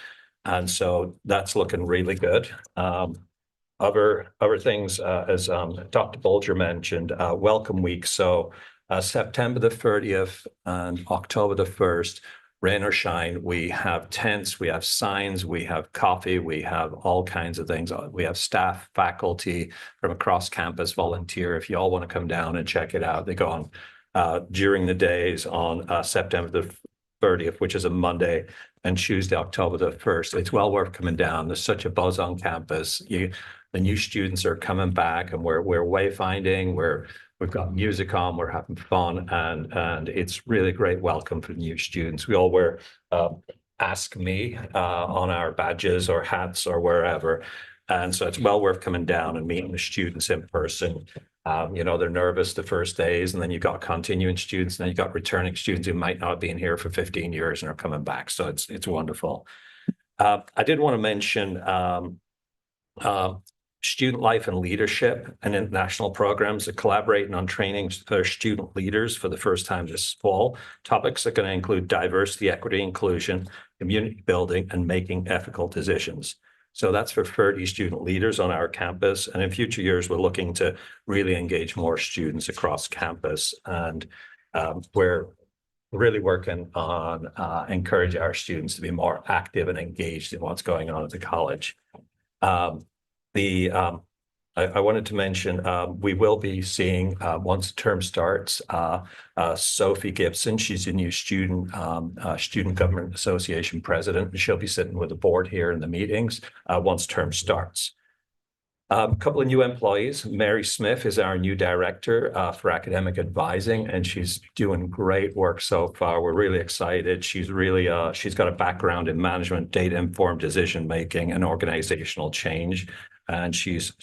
And so that's looking really good. Other things, as Dr. Bolger mentioned, Welcome Week. So September the 30th and October the 1st, rain or shine, we have tents, we have signs, we have coffee, we have all kinds of things. We have staff, faculty from across campus volunteer. If you all want to come down and check it out, they go on during the days on September the 30th, which is a Monday, and Tuesday, October the 1st. It's well worth coming down. There's such a buzz on campus. The new students are coming back, and we're wayfinding. We've got music on, we're having fun, and it's really great welcome for new students. We all wear Ask Me on our badges or hats or wherever. And so it's well worth coming down and meeting the students in person. They're nervous the first days, and then you've got continuing students, and then you've got returning students who might not have been here for 15 years and are coming back. So it's wonderful. I did want to mention student life and leadership and international programs that collaborating on training their student leaders for the first time this fall. Topics are going to include diversity, equity, inclusion, community building, and making ethical decisions. So that's for 30 student leaders on our campus. And in future years, we're looking to really engage more students across campus. And we're really working on encouraging our students to be more active and engaged in what's going on at the college. I wanted to mention, we will be seeing, once term starts, Sophie Gibson. She's a new student government association president, and she'll be sitting with the board here in the meetings once term starts. A couple of new employees. Mary Smith is our new director for academic advising, and she's doing great work so far. We're really excited. She's really, she's got a background in management, data-informed decision-making, and organizational change. And she's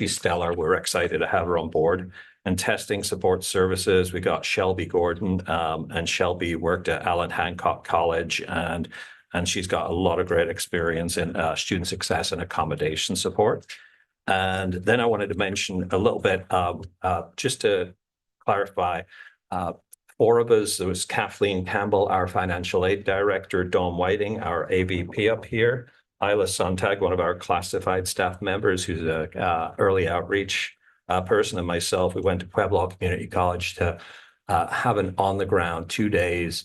stellar. We're excited to have her on board. And testing support services, we got Shelby Gordon, and Shelby worked at Allen Hancock College, and she's got a lot of great experience in student success and accommodation support. And then I wanted to mention a little bit, just to clarify, 4 of us. There was Kathleen Campbell, our financial aid director, Dawn Whiting, our AVP up here, Isla Sontag, one of our classified staff members, who's a early outreach person, and myself. We went to Pueblo Community College to have an on-the-ground 2 days.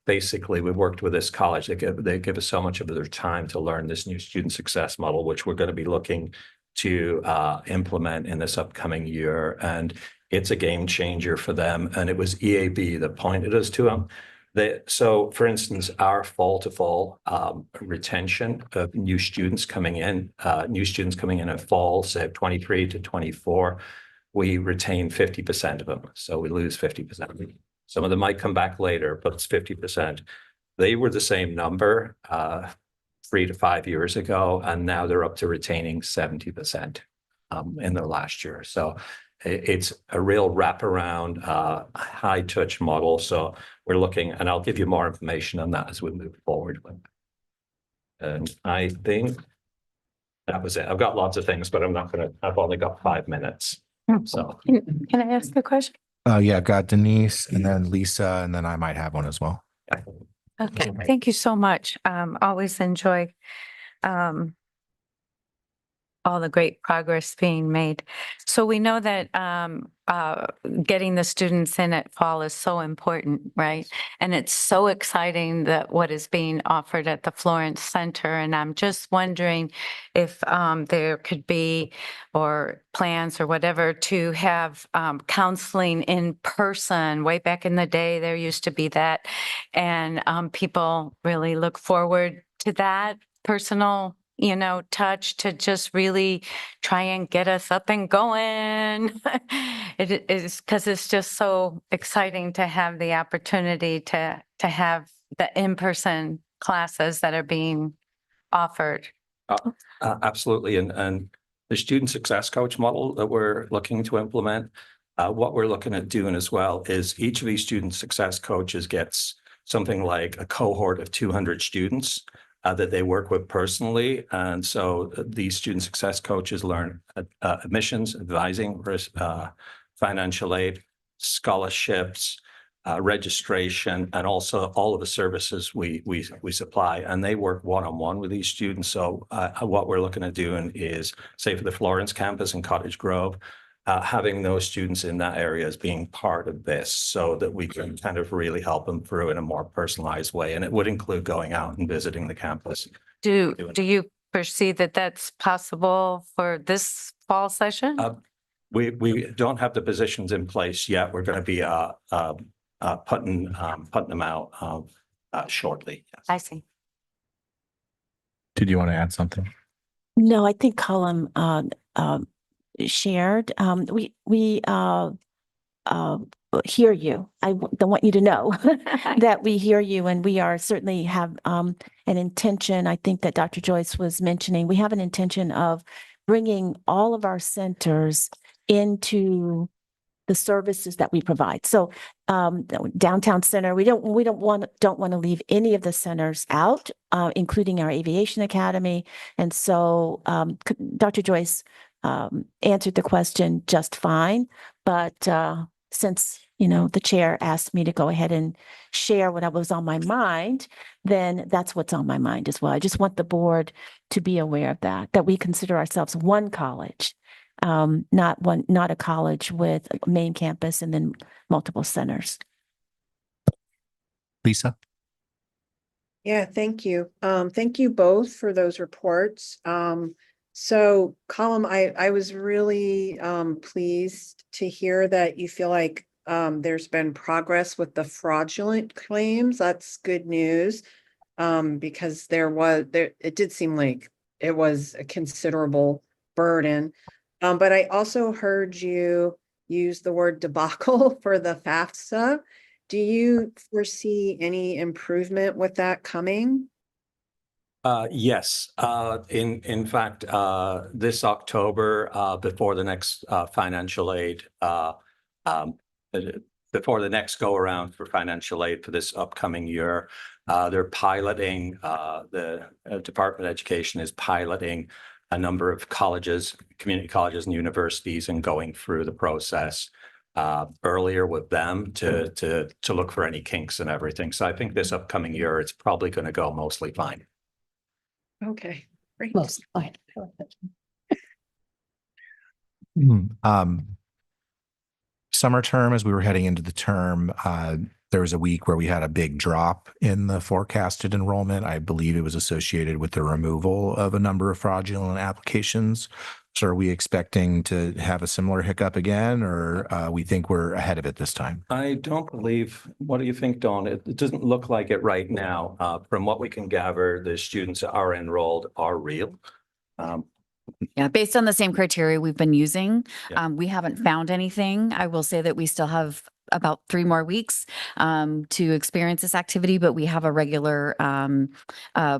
Basically, we worked with this college. They give us so much of their time to learn this new student success model, which we're going to be looking to implement in this upcoming year. And it's a game changer for them. And it was EAB that pointed us to them. So, for instance, our fall-to-fall retention of new students coming in fall, say 23 to 24, we retain 50% of them. So we lose 50%. Some of them might come back later, but it's 50%. They were the same number 3 to 5 years ago, and now they're up to retaining 70% in their last year. So it's a real wraparound, high touch model. So we're looking, and I'll give you more information on that as we move forward. And I think that was it. I've got lots of things, but I've only got 5 minutes. So Can I ask a question? Yeah, I've got Denise and then Lisa, and then I might have one as well. Okay, thank you so much. Always enjoy all the great progress being made. So we know that getting the students in at fall is so important, right? And it's so exciting that what is being offered at the Florence Center. And I'm just wondering if there could be or plans or whatever to have counseling in person. Way back in the day, there used to be that. And people really look forward to that personal touch to just really try and get us up and going. It is because it's just so exciting to have the opportunity to have, the in-person classes that are being offered? Absolutely. And the student success coach model that we're looking to implement, what we're looking at doing as well is each of these student success coaches gets something like a cohort of 200 students that they work with personally. And so these student success coaches learn admissions, advising, financial aid, scholarships, registration, and also all of the services we supply, and they work one-on-one with these students. So what we're looking at doing is, say for the Florence campus in Cottage Grove, having those students in that area as being part of this so that we can kind of really help them through in a more personalized way. And it would include going out and visiting the campus. Do you foresee that that's possible for this fall session? We don't have the positions in place yet. We're going to be putting them out shortly. Yes. I see. Did you want to add something? No, I think Colin shared. We hear you. Don't want you to know that we hear you, and we are certainly have an intention. I think that Dr. Joyce was mentioning, we have an intention of bringing all of our centers into the services that we provide. So downtown center, we don't want to leave any of the centers out, including our aviation academy. And so Dr. Joyce answered the question just fine. But since, the chair asked me to go ahead and share what was on my mind, then that's what's on my mind as well. I just want the board to be aware of that we consider ourselves one college, not a college with a main campus and then multiple centers. Lisa? Yeah, thank you. Thank you both for those reports. So Colin, I was really pleased to hear that you feel like there's been progress with the fraudulent claims. That's good news. Because it did seem like it was a considerable burden. But I also heard you use the word debacle for the FAFSA. Do you foresee any improvement with that coming? Yes. In fact, this October, before the next financial aid, before the next go around for financial aid for this upcoming year, they're piloting, the Department of Education is piloting a number of colleges, community colleges and universities, and going through the process earlier with them to look for any kinks and everything. So I think this upcoming year, it's probably going to go mostly fine. Okay, great. Mostly fine. Summer term, as we were heading into the term, there was a week where we had a big drop in the forecasted enrollment. I believe it was associated with the removal of a number of fraudulent applications. So are we expecting to have a similar hiccup again, or we think we're ahead of it this time? I don't believe, what do you think, Dawn? It doesn't look like it right now. From what we can gather, the students that are enrolled are real. Yeah, based on the same criteria we've been using, Yeah. we haven't found anything. I will say that we still have about 3 more weeks to experience this activity, but we have a regular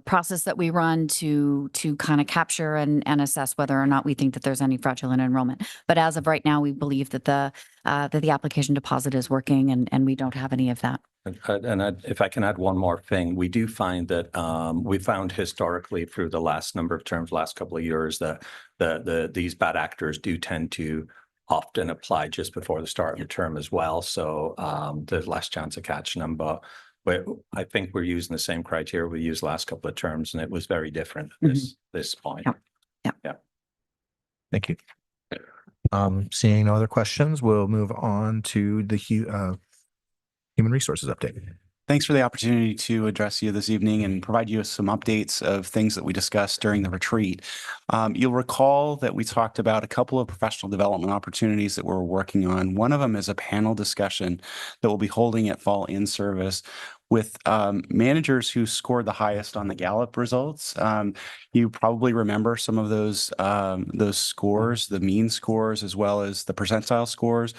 process that we run to kind of capture and assess whether or not we think that there's any fraudulent enrollment. But as of right now, we believe that the application deposit is working, and we don't have any of that. And if I can add one more thing, we do find that we found historically through the last number of terms, last couple of years, that these bad actors do tend to often apply just before the start of the term as well. So there's less chance of catching them. But I think we're using the same criteria we used last couple of terms, and it was very different at this point. Yeah. Thank you. Seeing no other questions, we'll move on to the Human Resources update. Thanks for the opportunity to address you this evening and provide you with some updates of things that we discussed during the retreat. You'll recall that we talked about a couple of professional development opportunities that we're working on. One of them is a panel discussion that we'll be holding at Fall In-Service with managers who scored the highest on the Gallup results. You probably remember some of those scores, the mean scores, as well as the percentile scores.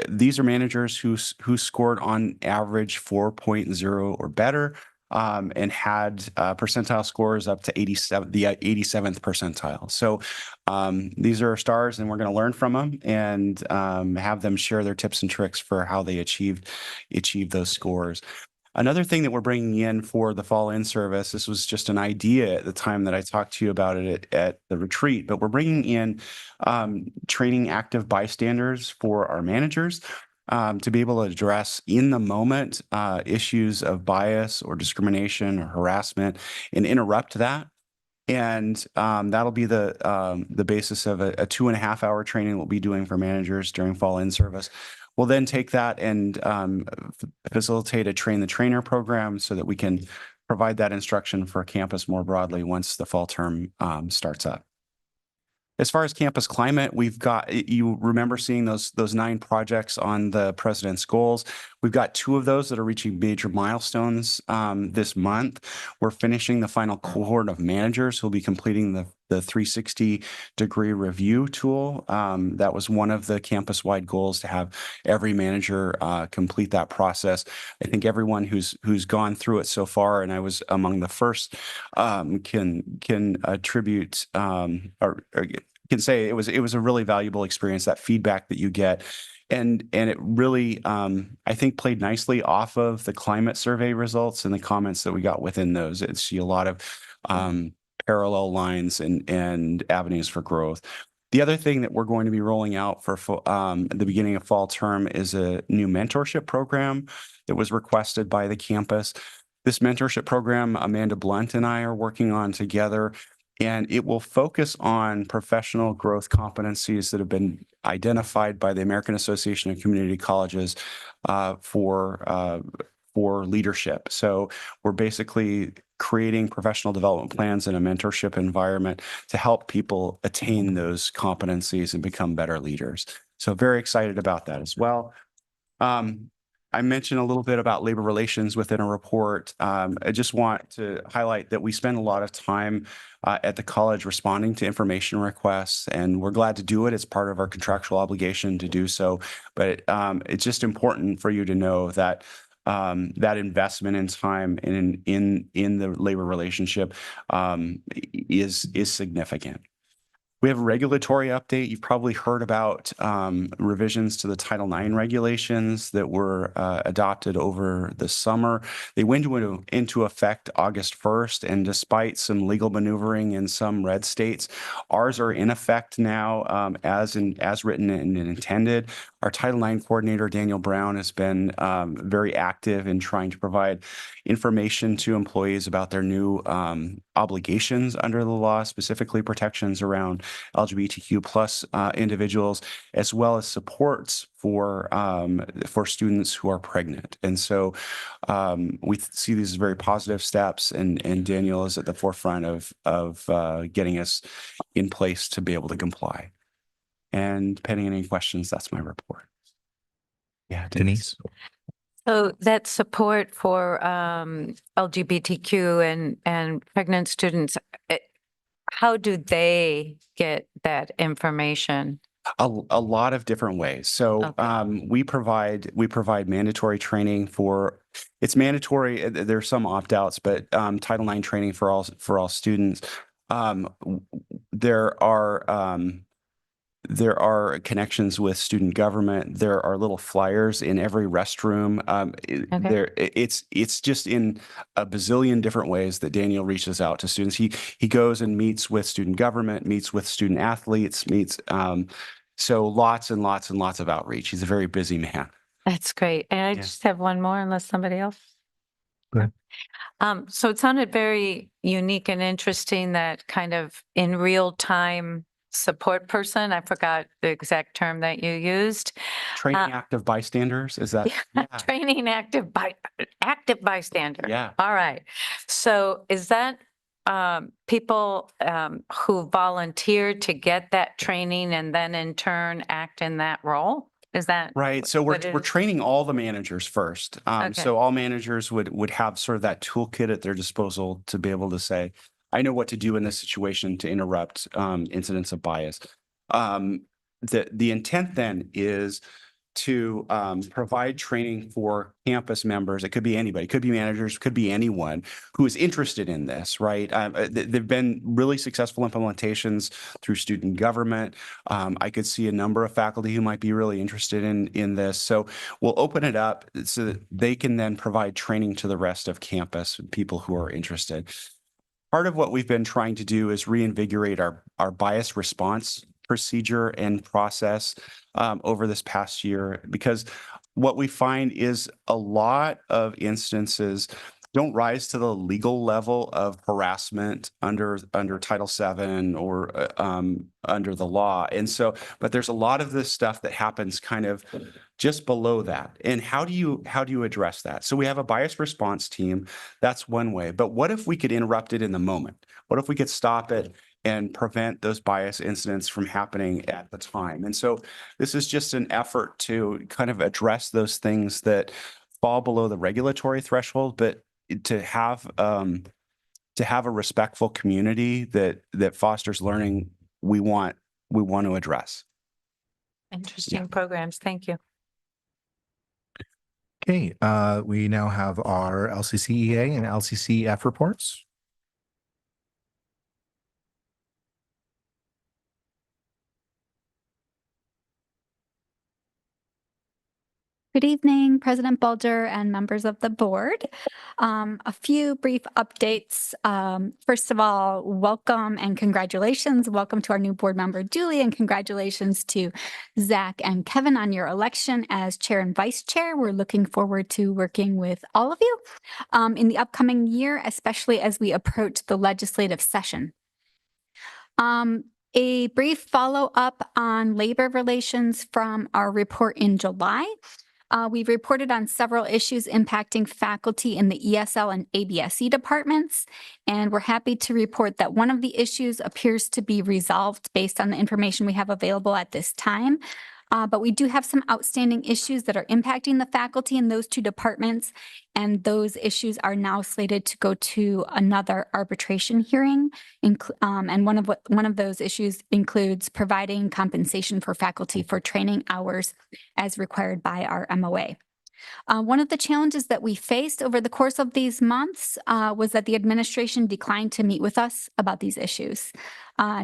These are managers who scored on average 4.0 or better, and had percentile scores up to 87, the 87th percentile. So these are stars, and we're going to learn from them and have them share their tips and tricks for how they achieved those scores. Another thing that we're bringing in for the fall in service, this was just an idea at the time that I talked to you about it at the retreat, but we're bringing in training active bystanders for our managers to be able to address in the moment issues of bias or discrimination or harassment and interrupt that. And that'll be the basis of a 2.5-hour training we'll be doing for managers during fall in service. We'll then take that and facilitate a train the trainer program so that we can provide that instruction for campus more broadly once the fall term starts up. As far as campus climate, we've got, you remember seeing those 9 projects on the president's goals. We've got 2 of those that are reaching major milestones this month. We're finishing the final cohort of managers who'll be completing the 360-degree review tool. That was one of the campus-wide goals, to have every manager complete that process. I think everyone who's gone through it so far, and I was among the first, can attribute or can say it was a really valuable experience, that feedback that you get. And it really, I think, played nicely off of the climate survey results and the comments that we got within those. It's a lot of parallel lines and avenues for growth. The other thing that we're going to be rolling out for the beginning of fall term is a new mentorship program that was requested by the campus. This mentorship program, Amanda Blunt and I are working on together, and it will focus on professional growth competencies that have been identified by the American Association of Community Colleges for leadership. So we're basically creating professional development plans in a mentorship environment to help people attain those competencies and become better leaders. So very excited about that as well. I mentioned a little bit about labor relations within a report. I just want to highlight that we spend a lot of time at the college responding to information requests, and we're glad to do it. It's part of our contractual obligation to do so. But it's just important for you to know that that investment in time in the labor relationship is significant. We have a regulatory update. You've probably heard about revisions to the Title IX regulations that were adopted over the summer. They went into effect August 1st, and despite some legal maneuvering in some red states, ours are in effect now as written and intended. Our Title IX coordinator, Daniel Brown, has been very active in trying to provide information to employees about their new obligations under the law, specifically protections around LGBTQ plus individuals, as well as supports for students who are pregnant. And so we see these as very positive steps, and Daniel is at the forefront of getting us in place to be able to comply. And pending any questions, that's my report. Yeah, Denise? So that support for LGBTQ and pregnant students, how do they get that information? A lot of different ways. So we provide mandatory training for, it's mandatory. There's some opt-outs, but Title IX training for all students. There are connections with student government. There are little flyers in every restroom. It's just in a bazillion different ways that Daniel reaches out to students. He goes and meets with student government, meets with student athletes, so lots and lots and lots of outreach. He's a very busy man. That's great. And I just have one more, unless somebody else. Go ahead. So it sounded very unique and interesting, that kind of in real time support person. I forgot the exact term that you used. Training active bystanders, is that? Yeah. Training active bystander. Yeah. All right. So is that people who volunteer to get that training and then in turn act in that role? Is that right? So we're what it is? training all the managers first. So all managers would have sort of that toolkit at their disposal to be able to say, I know what to do in this situation to interrupt incidents of bias. The intent then is to provide training for campus members. It could be anybody, it could be managers, could be anyone who is interested in this, right? There've been really successful implementations through student government. I could see a number of faculty who might be really interested in this. So we'll open it up so that they can then provide training to the rest of campus, people who are interested. Part of what we've been trying to do is reinvigorate our bias response procedure and process over this past year, because what we find is a lot of instances don't rise to the legal level of harassment under Title VII or under the law. And so, but there's a lot of this stuff that happens kind of just below that. And how do you address that? So we have a bias response team. That's one way. But what if we could interrupt it in the moment? What if we could stop it and prevent those bias incidents from happening at the time? And so this is just an effort to kind of address those things that fall below the regulatory threshold, but to have a respectful community that fosters learning, we want to address. Interesting programs. Thank you. Okay, we now have our LCCEA and LCCF reports. Good evening, President Bulger and members of the board. A few brief updates. First of all, welcome and congratulations. Welcome to our new board member, Julie, and congratulations to Zach and Kevin on your election as chair and vice chair. We're looking forward to working with all of you in the upcoming year, especially as we approach the legislative session. A brief follow-up on labor relations from our report in July. We've reported on several issues impacting faculty in the ESL and ABSE departments, and we're happy to report that one of the issues appears to be resolved based on the information we have available at this time. But we do have some outstanding issues that are impacting the faculty in those two departments, and those issues are now slated to go to another arbitration hearing. And one of those issues includes providing compensation for faculty for training hours as required by our MOA. One of the challenges that we faced over the course of these months was that the administration declined to meet with us about these issues,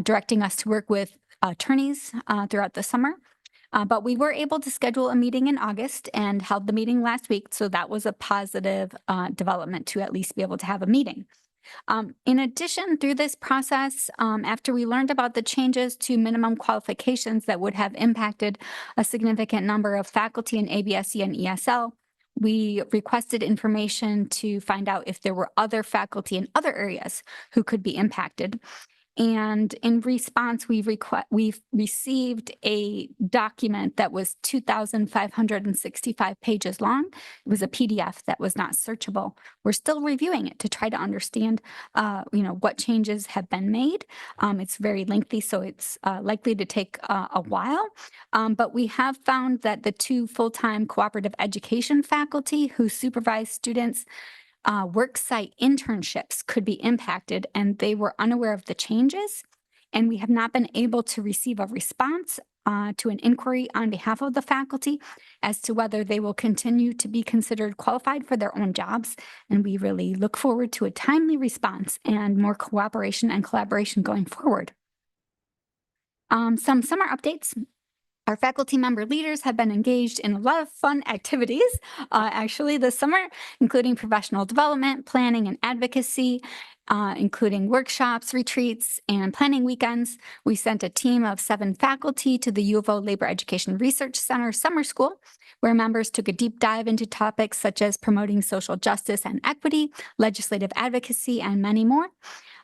directing us to work with attorneys throughout the summer. But we were able to schedule a meeting in August and held the meeting last week. So that was a positive development to at least be able to have a meeting. In addition, through this process, after we learned about the changes to minimum qualifications that would have impacted a significant number of faculty in ABSE and ESL, we requested information to find out if there were other faculty in other areas who could be impacted. And in response, we've received a document that was 2,565 pages long. It was a PDF that was not searchable. We're still reviewing it to try to understand, what changes have been made. It's very lengthy, so it's likely to take a while. But we have found that the two full-time cooperative education faculty who supervise students worksite internships could be impacted, and they were unaware of the changes. And we have not been able to receive a response to an inquiry on behalf of the faculty as to whether they will continue to be considered qualified for their own jobs. And we really look forward to a timely response and more cooperation and collaboration going forward. Some summer updates. Our faculty member leaders have been engaged in a lot of fun activities, actually this summer, including professional development, planning, and advocacy, including workshops, retreats, and planning weekends. We sent a team of 7 faculty to the U of O Labor Education Research Center Summer School, where members took a deep dive into topics such as promoting social justice and equity, legislative advocacy, and many more.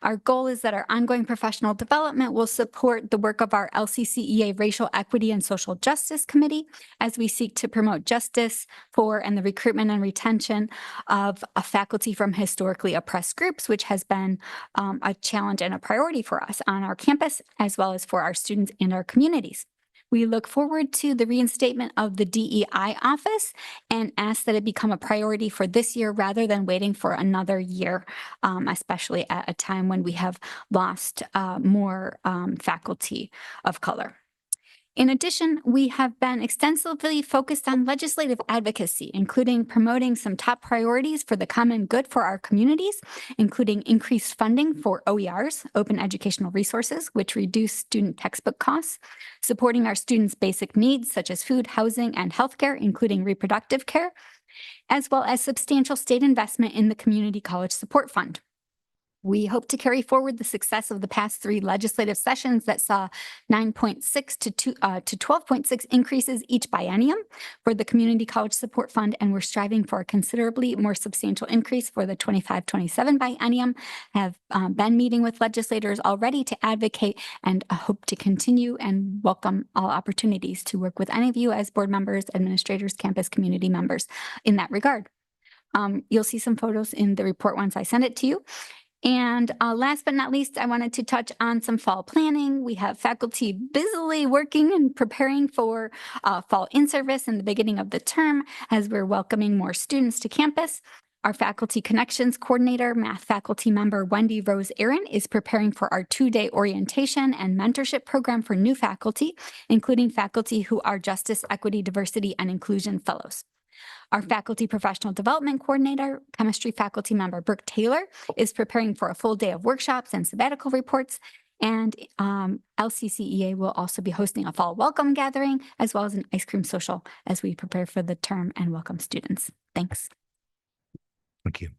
Our goal is that our ongoing professional development will support the work of our LCCEA Racial Equity and Social Justice Committee as we seek to promote justice for and the recruitment and retention of faculty from historically oppressed groups, which has been a challenge and a priority for us on our campus, as well as for our students and our communities. We look forward to the reinstatement of the DEI office and ask that it become a priority for this year rather than waiting for another year, especially at a time when we have lost more faculty of color. In addition, we have been extensively focused on legislative advocacy, including promoting some top priorities for the common good for our communities, including increased funding for OERs, open educational resources, which reduce student textbook costs, supporting our students' basic needs such as food, housing, and healthcare, including reproductive care, as well as substantial state investment in the Community College Support Fund. We hope to carry forward the success of the past 3 legislative sessions that saw 9.6 to 12.6 increases each biennium for the Community College Support Fund, and we're striving for a considerably more substantial increase for the 25-27 biennium. Have been meeting with legislators already to advocate and hope to continue and welcome all opportunities to work with any of you as board members, administrators, campus community members in that regard. You'll see some photos in the report once I send it to you. And last but not least, I wanted to touch on some fall planning. We have faculty busily working and preparing for fall in-service and the beginning of the term as we're welcoming more students to campus. Our faculty connections coordinator, math faculty member Wendy Rose Aaron, is preparing for our 2-day orientation and mentorship program for new faculty, including faculty who are Justice, Equity, Diversity, and Inclusion Fellows. Our faculty professional development coordinator, chemistry faculty member Brooke Taylor, is preparing for a full day of workshops and sabbatical reports. And LCCEA will also be hosting a fall welcome gathering as well as an ice cream social as we prepare for the term and welcome students. Thanks. Thank you.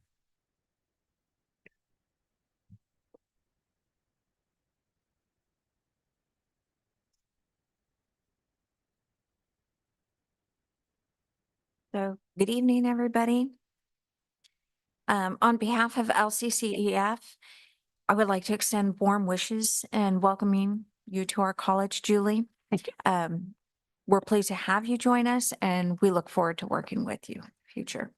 So good evening, everybody. On behalf of LCCEF, I would like to extend warm wishes and welcoming you to our college, Julie. Thank you. We're pleased to have you join us and we look forward to working with you in the future.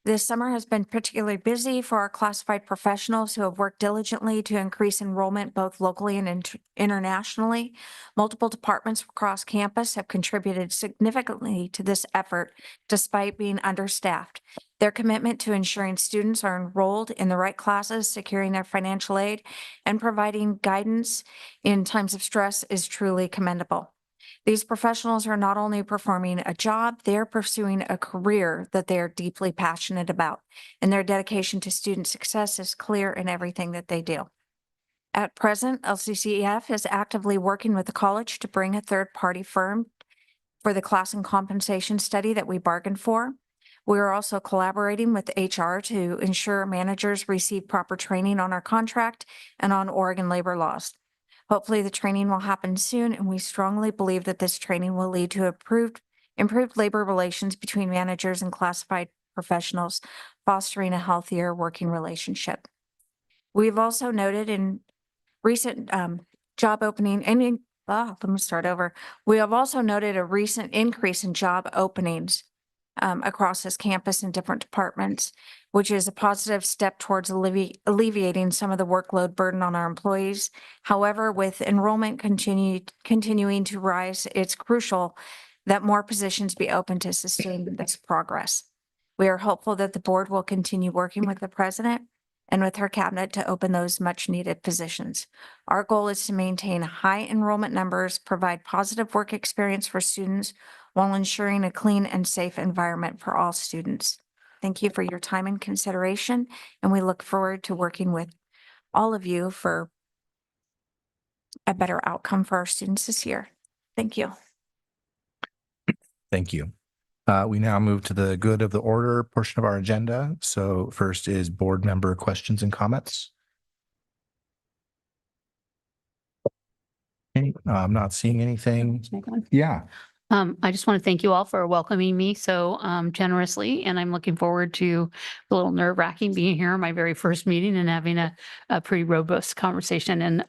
This summer has been particularly busy for our classified professionals who have worked diligently to increase enrollment both locally and internationally. Multiple departments across campus have contributed significantly to this effort despite being understaffed. Their commitment to ensuring students are enrolled in the right classes, securing their financial aid, and providing guidance in times of stress is truly commendable. These professionals are not only performing a job, they are pursuing a career that they are deeply passionate about, and their dedication to student success is clear in everything that they do. At present, LCCEF is actively working with the college to bring a third-party firm for the class and compensation study that we bargained for. We are also collaborating with HR to ensure managers receive proper training on our contract and on Oregon labor laws. Hopefully the training will happen soon, and we strongly believe that this training will lead to improved labor relations between managers and classified professionals, fostering a healthier working relationship. We've also noted in recent job opening, let me start over. We have also noted a recent increase in job openings across this campus in different departments, which is a positive step towards alleviating some of the workload burden on our employees. However, with enrollment continuing to rise, it's crucial that more positions be open to sustain this progress. We are hopeful that the board will continue working with the president and with her cabinet to open those much needed positions. Our goal is to maintain high enrollment numbers, provide positive work experience for students while ensuring a clean and safe environment for all students. Thank you for your time and consideration, and we look forward to working with all of you for a better outcome for our students this year. Thank you. Thank you. We now move to the good of the order portion of our agenda. So first is board member questions and comments. Okay, I'm not seeing anything. Yeah. I just want to thank you all for welcoming me so generously, and I'm looking forward to a little nerve-wracking being here, my very first meeting, and having a pretty robust conversation. And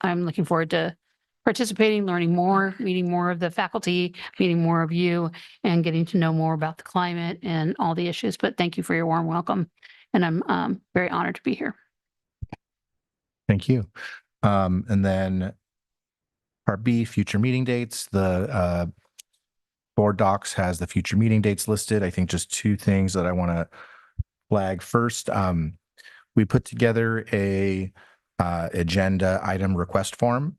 I'm looking forward to participating, learning more, meeting more of the faculty, meeting more of you, and getting to know more about the climate and all the issues. But thank you for your warm welcome, and I'm very honored to be here. Thank you. And then part B, future meeting dates. The board docs has the future meeting dates listed. I think just 2 things that I want to flag. First, we put together a agenda item request form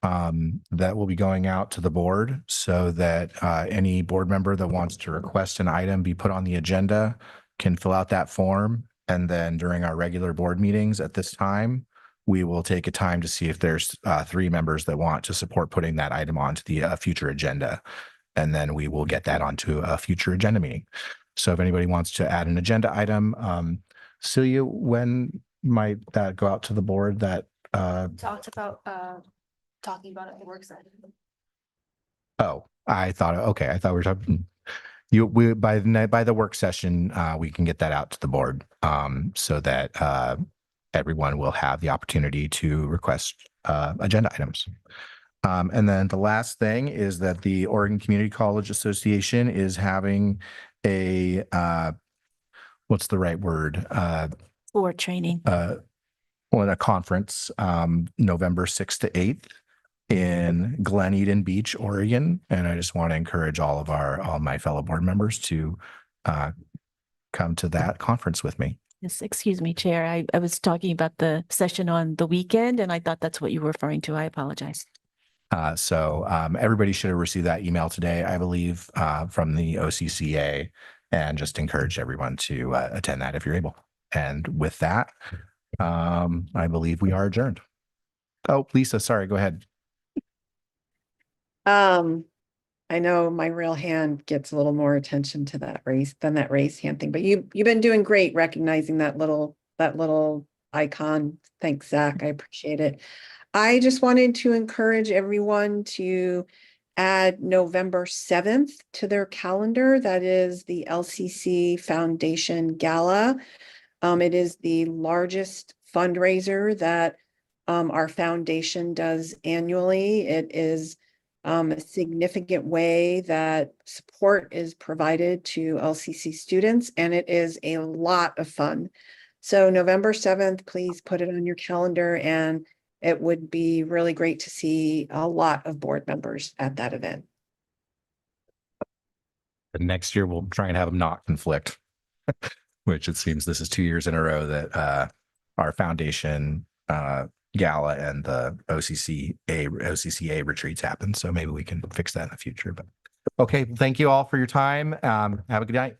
that will be going out to the board so that any board member that wants to request an item be put on the agenda can fill out that form. And then during our regular board meetings at this time, we will take a time to see if there's 3 members that want to support putting that item onto the future agenda. And then we will get that onto a future agenda meeting. So if anybody wants to add an agenda item, Celia, when might that go out to the board that Talked about, talking about it at the work session. oh, I thought, okay, I thought we were talking, by the work session, we can get that out to the board, so that, everyone will have the opportunity to request, agenda items. And then the last thing is that the Oregon Community College Association is having a, what's the right word? Board training. A conference, November 6th to 8th in Glen Eden Beach, Oregon. And I just want to encourage all my fellow board members to come to that conference with me. Yes, excuse me, Chair. I was talking about the session on the weekend, and I thought that's what you were referring to. I apologize. So everybody should have received that email today, I believe, from the OCCA, and just encourage everyone to attend that if you're able. And with that, I believe we are adjourned. Oh, Lisa, sorry, go ahead. I know my real hand gets a little more attention to that raise hand thing, but you've been doing great recognizing that little icon. Thanks, Zach. I appreciate it. I just wanted to encourage everyone to add November 7th to their calendar. That is the LCC Foundation Gala. It is the largest fundraiser that our foundation does annually. It is a significant way that support is provided to LCC students, and it is a lot of fun. So November 7th, please put it on your calendar, and it would be really great to see a lot of board members at that event. And next year, we'll try and have them not conflict, which it seems this is 2 years in a row that our foundation gala and the OCCA retreats happen. So maybe we can fix that in the future. But okay, thank you all for your time. Have a good night.